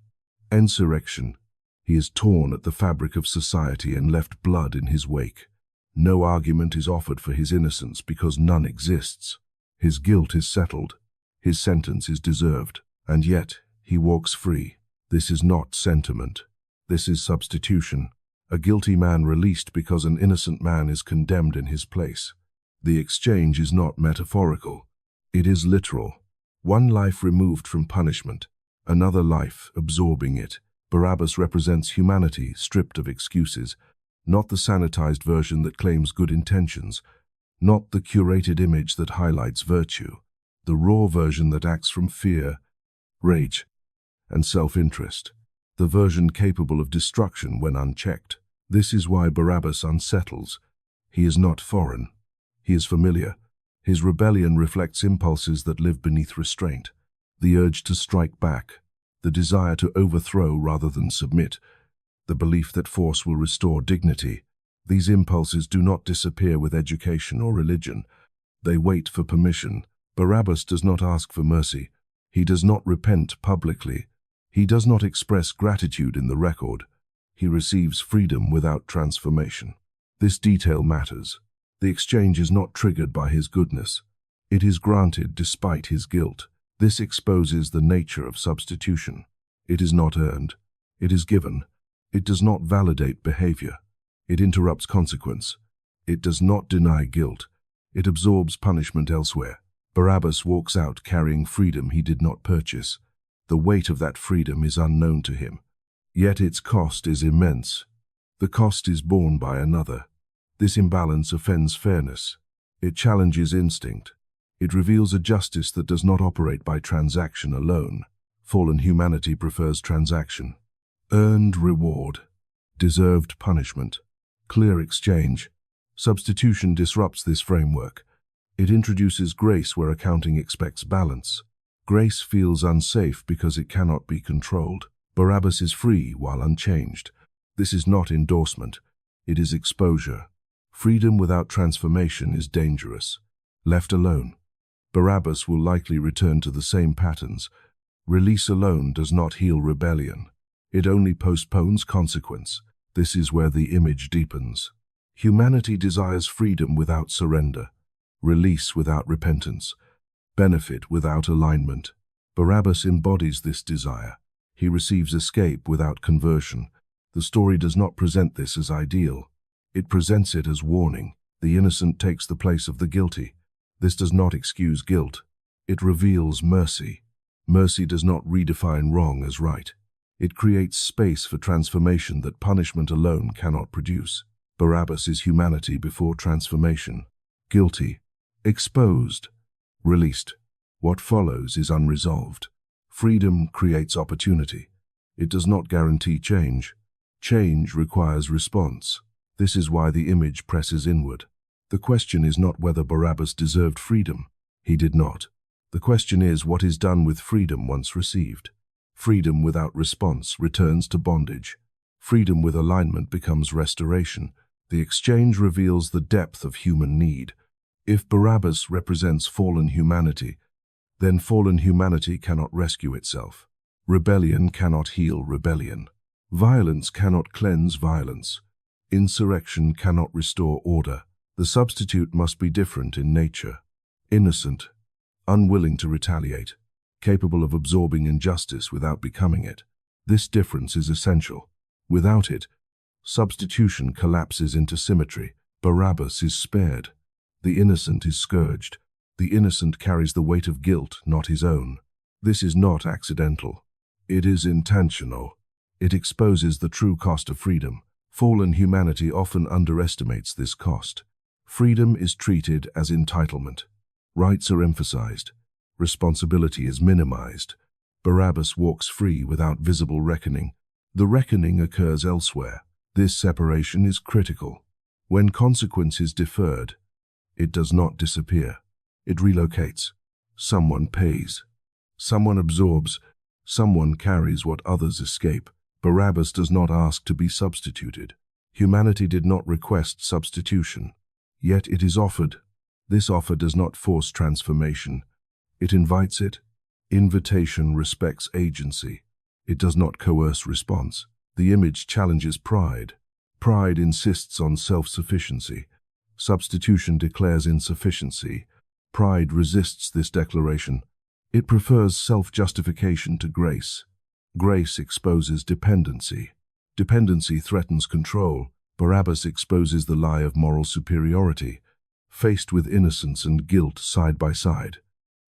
S1: insurrection. He is torn at the fabric of society and left blood in his wake. No argument is offered for his innocence because none exists. His guilt is settled. His sentence is deserved. And yet, he walks free. This is not sentiment. This is substitution. A guilty man released because an innocent man is condemned in his place. The exchange is not metaphorical. It is literal. One life removed from punishment, another life absorbing it. Barabbas represents humanity stripped of excuses, not the sanitized version that claims good intentions, not the curated image that highlights virtue, the raw version that acts from fear, rage, and self-interest, the version capable of destruction when unchecked. This is why Barabbas unsettles. He is not foreign. He is familiar. His rebellion reflects impulses that live beneath restraint, the urge to strike back, the desire to overthrow rather than submit, the belief that force will restore dignity. These impulses do not disappear with education or religion. They wait for permission. Barabbas does not ask for mercy. He does not repent publicly. He does not express gratitude in the record. He receives freedom without transformation. This detail matters. The exchange is not triggered by his goodness. It is granted despite his guilt. This exposes the nature of substitution. It is not earned. It is given. It does not validate behavior. It interrupts consequence. It does not deny guilt. It absorbs punishment elsewhere. Barabbas walks out carrying freedom he did not purchase. The weight of that freedom is unknown to him. Yet its cost is immense. The cost is borne by another. This imbalance offends fairness. It challenges instinct. It reveals a justice that does not operate by transaction alone. Fallen humanity prefers transaction. Earned reward. Deserved punishment. Clear exchange. Substitution disrupts this framework. It introduces grace where accounting expects balance. Grace feels unsafe because it cannot be controlled. Barabbas is free while unchanged. This is not endorsement. It is exposure. Freedom without transformation is dangerous. Left alone, Barabbas will likely return to the same patterns. Release alone does not heal rebellion. It only postpones consequence. This is where the image deepens. Humanity desires freedom without surrender, release without repentance, benefit without alignment. Barabbas embodies this desire. He receives escape without conversion. The story does not present this as ideal. It presents it as warning. The innocent takes the place of the guilty. This does not excuse guilt. It reveals mercy. Mercy does not redefine wrong as right. It creates space for transformation that punishment alone cannot produce. Barabbas is humanity before transformation. Guilty, exposed, released. What follows is unresolved. Freedom creates opportunity. It does not guarantee change. Change requires response. This is why the image presses inward. The question is not whether Barabbas deserved freedom. He did not. The question is what is done with freedom once received. Freedom without response returns to bondage. Freedom with alignment becomes restoration. The exchange reveals the depth of human need. If Barabbas represents fallen humanity, then fallen humanity cannot rescue itself. Rebellion cannot heal rebellion. Violence cannot cleanse violence. Insurrection cannot restore order. The substitute must be different in nature. Innocent, unwilling to retaliate, capable of absorbing injustice without becoming it. This difference is essential. Without it, substitution collapses into symmetry. Barabbas is spared. The innocent is scourged. The innocent carries the weight of guilt, not his own. This is not accidental. It is intentional. It exposes the true cost of freedom. Fallen humanity often underestimates this cost. Freedom is treated as entitlement. Rights are emphasized. Responsibility is minimized. Barabbas walks free without visible reckoning. The reckoning occurs elsewhere. This separation is critical. When consequence is deferred, it does not disappear. It relocates. Someone pays. Someone absorbs. Someone carries what others escape. Barabbas does not ask to be substituted. Humanity did not request substitution. Yet it is offered. This offer does not force transformation. It invites it. Invitation respects agency. It does not coerce response. The image challenges pride. Pride insists on self-sufficiency. Substitution declares insufficiency. Pride resists this declaration. It prefers self-justification to grace. Grace exposes dependency. Dependency threatens control. Barabbas exposes the lie of moral superiority. Faced with innocence and guilt side by side,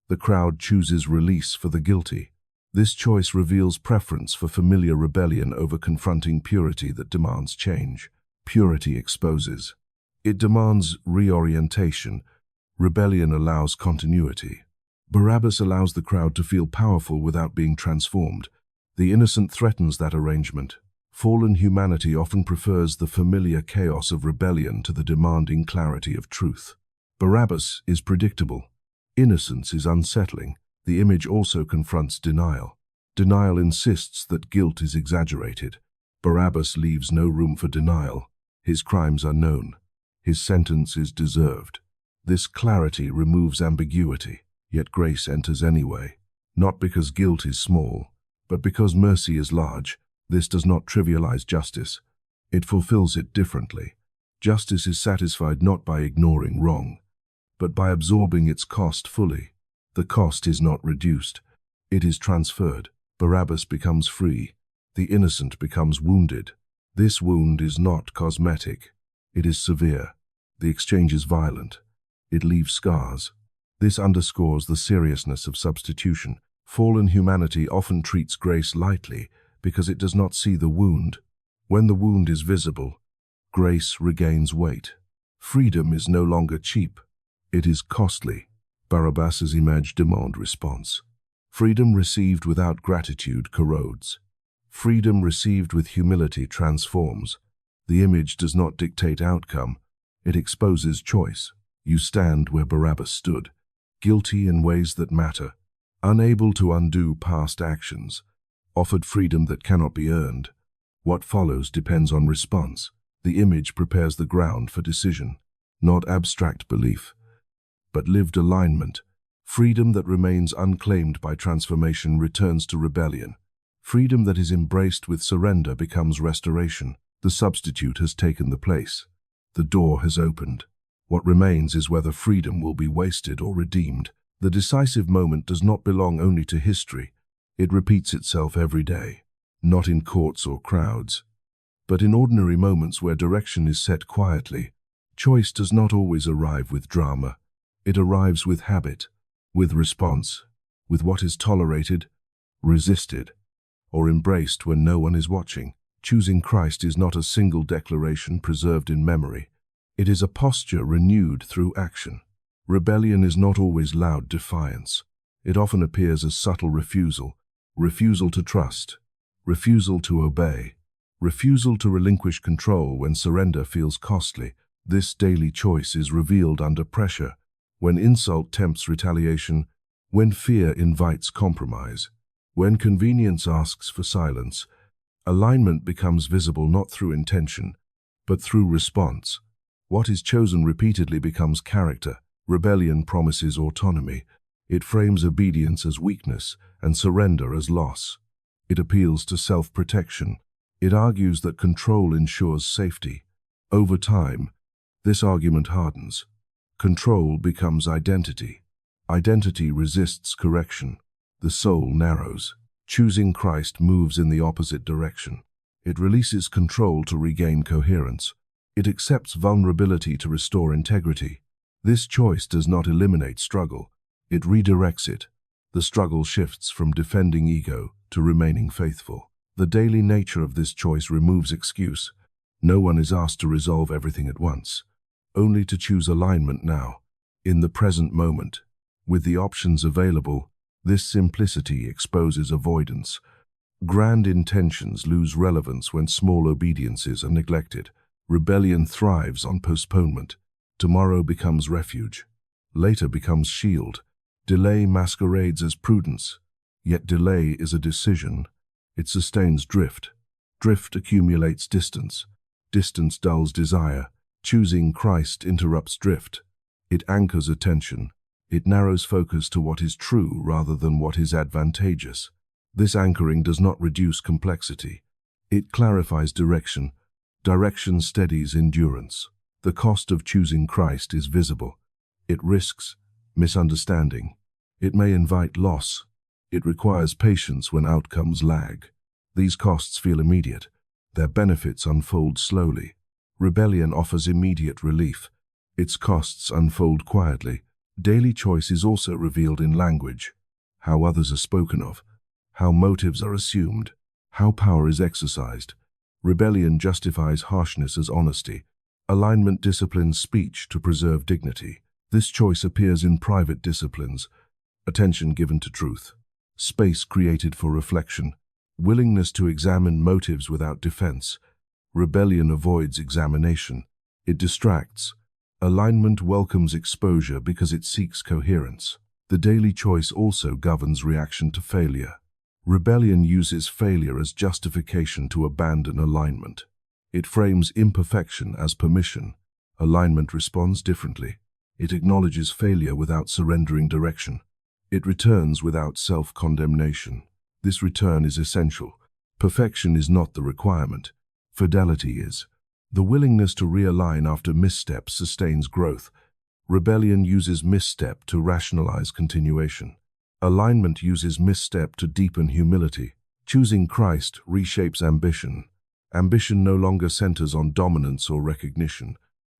S1: the crowd chooses release for the guilty. This choice reveals preference for familiar rebellion over confronting purity that demands change. Purity exposes. It demands reorientation. Rebellion allows continuity. Barabbas allows the crowd to feel powerful without being transformed. The innocent threatens that arrangement. Fallen humanity often prefers the familiar chaos of rebellion to the demanding clarity of truth. Barabbas is predictable. Innocence is unsettling. The image also confronts denial. Denial insists that guilt is exaggerated. Barabbas leaves no room for denial. His crimes are known. His sentence is deserved. This clarity removes ambiguity, yet grace enters anyway. Not because guilt is small, but because mercy is large. This does not trivialize justice. It fulfills it differently. Justice is satisfied not by ignoring wrong, but by absorbing its cost fully. The cost is not reduced. It is transferred. Barabbas becomes free. The innocent becomes wounded. This wound is not cosmetic. It is severe. The exchange is violent. It leaves scars. This underscores the seriousness of substitution. Fallen humanity often treats grace lightly because it does not see the wound. When the wound is visible, grace regains weight. Freedom is no longer cheap. It is costly. Barabbas's image demand response. Freedom received without gratitude corrodes. Freedom received with humility transforms. The image does not dictate outcome. It exposes choice. You stand where Barabbas stood, guilty in ways that matter, unable to undo past actions, offered freedom that cannot be earned. What follows depends on response. The image prepares the ground for decision, not abstract belief, but lived alignment. Freedom that remains unclaimed by transformation returns to rebellion. Freedom that is embraced with surrender becomes restoration. The substitute has taken the place. The door has opened. What remains is whether freedom will be wasted or redeemed. The decisive moment does not belong only to history. It repeats itself every day, not in courts or crowds, but in ordinary moments where direction is set quietly. Choice does not always arrive with drama. It arrives with habit, with response, with what is tolerated, resisted, or embraced when no one is watching. Choosing Christ is not a single declaration preserved in memory. It is a posture renewed through action. Rebellion is not always loud defiance. It often appears as subtle refusal to trust, refusal to obey, refusal to relinquish control when surrender feels costly. This daily choice is revealed under pressure, when insult tempts retaliation, when fear invites compromise, when convenience asks for silence. Alignment becomes visible not through intention, but through response. What is chosen repeatedly becomes character. Rebellion promises autonomy. It frames obedience as weakness and surrender as loss. It appeals to self-protection. It argues that control ensures safety. Over time, this argument hardens. Control becomes identity. Identity resists correction. The soul narrows. Choosing Christ moves in the opposite direction. It releases control to regain coherence. It accepts vulnerability to restore integrity. This choice does not eliminate struggle. It redirects it. The struggle shifts from defending ego to remaining faithful. The daily nature of this choice removes excuse. No one is asked to resolve everything at once, only to choose alignment now, in the present moment. With the options available, this simplicity exposes avoidance. Grand intentions lose relevance when small obediences are neglected. Rebellion thrives on postponement. Tomorrow becomes refuge. Later becomes shield. Delay masquerades as prudence. Yet delay is a decision. It sustains drift. Drift accumulates distance. Distance dulls desire. Choosing Christ interrupts drift. It anchors attention. It narrows focus to what is true rather than what is advantageous. This anchoring does not reduce complexity. It clarifies direction. Direction steadies endurance. The cost of choosing Christ is visible. It risks misunderstanding. It may invite loss. It requires patience when outcomes lag. These costs feel immediate. Their benefits unfold slowly. Rebellion offers immediate relief. Its costs unfold quietly. Daily choice is also revealed in language. How others are spoken of. How motives are assumed. How power is exercised. Rebellion justifies harshness as honesty. Alignment disciplines speech to preserve dignity. This choice appears in private disciplines. Attention given to truth. Space created for reflection. Willingness to examine motives without defense. Rebellion avoids examination. It distracts. Alignment welcomes exposure because it seeks coherence. The daily choice also governs reaction to failure. Rebellion uses failure as justification to abandon alignment. It frames imperfection as permission. Alignment responds differently. It acknowledges failure without surrendering direction. It returns without self-condemnation. This return is essential. Perfection is not the requirement. Fidelity is. The willingness to realign after missteps sustains growth. Rebellion uses misstep to rationalize continuation. Alignment uses misstep to deepen humility. Choosing Christ reshapes ambition. Ambition no longer centers on dominance or recognition.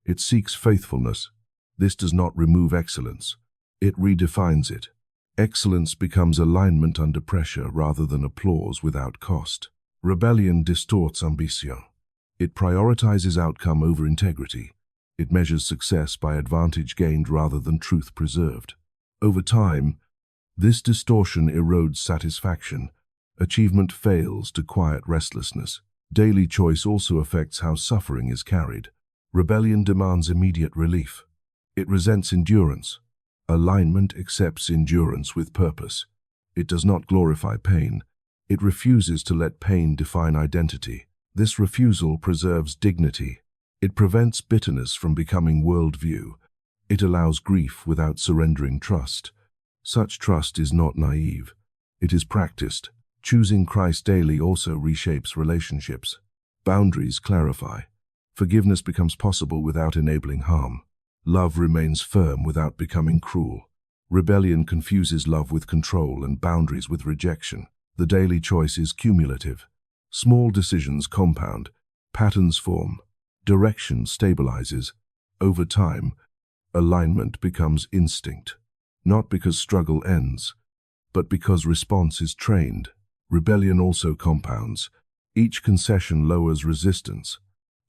S1: It seeks faithfulness. This does not remove excellence. It redefines it. Excellence becomes alignment under pressure rather than applause without cost. Rebellion distorts ambition. It prioritizes outcome over integrity. It measures success by advantage gained rather than truth preserved. Over time, this distortion erodes satisfaction. Achievement fails to quiet restlessness. Daily choice also affects how suffering is carried. Rebellion demands immediate relief. It resents endurance. Alignment accepts endurance with purpose. It does not glorify pain. It refuses to let pain define identity. This refusal preserves dignity. It prevents bitterness from becoming worldview. It allows grief without surrendering trust. Such trust is not naive. It is practiced. Choosing Christ daily also reshapes relationships. Boundaries clarify. Forgiveness becomes possible without enabling harm. Love remains firm without becoming cruel. Rebellion confuses love with control and boundaries with rejection. The daily choice is cumulative. Small decisions compound. Patterns form. Direction stabilizes. Over time, alignment becomes instinct. Not because struggle ends, but because response is trained. Rebellion also compounds. Each concession lowers resistance.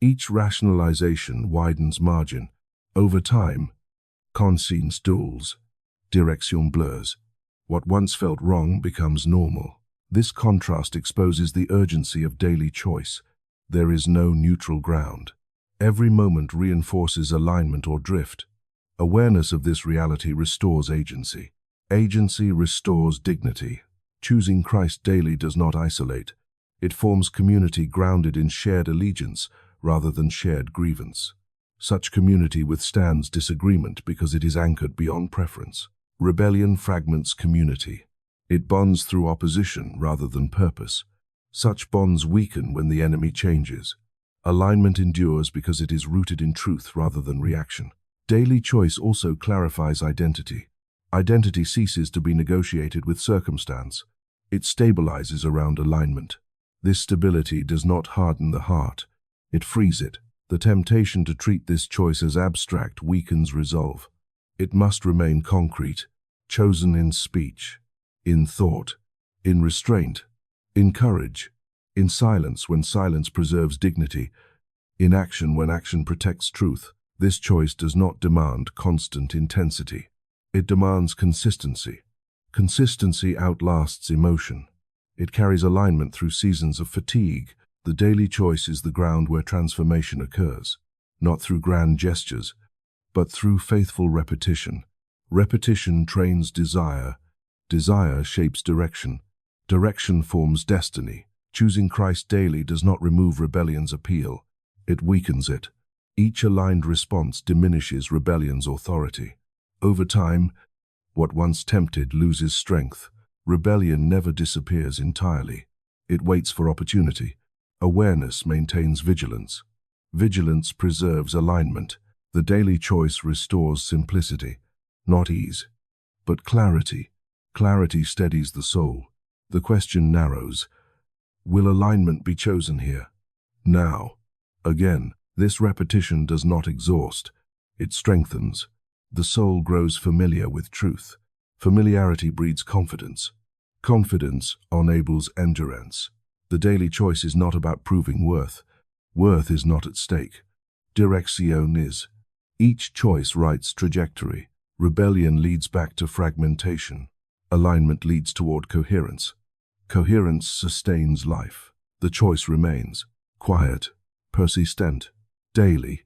S1: Each rationalization widens margin. Over time, conscience dulls. Direction blurs. What once felt wrong becomes normal. This contrast exposes the urgency of daily choice. There is no neutral ground. Every moment reinforces alignment or drift. Awareness of this reality restores agency. Agency restores dignity. Choosing Christ daily does not isolate. It forms community grounded in shared allegiance rather than shared grievance. Such community withstands disagreement because it is anchored beyond preference. Rebellion fragments community. It bonds through opposition rather than purpose. Such bonds weaken when the enemy changes. Alignment endures because it is rooted in truth rather than reaction. Daily choice also clarifies identity. Identity ceases to be negotiated with circumstance. It stabilizes around alignment. This stability does not harden the heart. It frees it. The temptation to treat this choice as abstract weakens resolve. It must remain concrete, chosen in speech, in thought, in restraint, in courage, in silence when silence preserves dignity, in action when action protects truth. This choice does not demand constant intensity. It demands consistency. Consistency outlasts emotion. It carries alignment through seasons of fatigue. The daily choice is the ground where transformation occurs, not through grand gestures, but through faithful repetition. Repetition trains desire. Desire shapes direction. Direction forms destiny. Choosing Christ daily does not remove rebellion's appeal. It weakens it. Each aligned response diminishes rebellion's authority. Over time, what once tempted loses strength. Rebellion never disappears entirely. It waits for opportunity. Awareness maintains vigilance. Vigilance preserves alignment. The daily choice restores simplicity, not ease, but clarity. Clarity steadies the soul. The question narrows. Will alignment be chosen here? Now. Again, this repetition does not exhaust. It strengthens. The soul grows familiar with truth. Familiarity breeds confidence. Confidence enables endurance. The daily choice is not about proving worth. Worth is not at stake. Direction is. Each choice writes trajectory. Rebellion leads back to fragmentation. Alignment leads toward coherence. Coherence sustains life. The choice remains. Quiet, persistent, daily.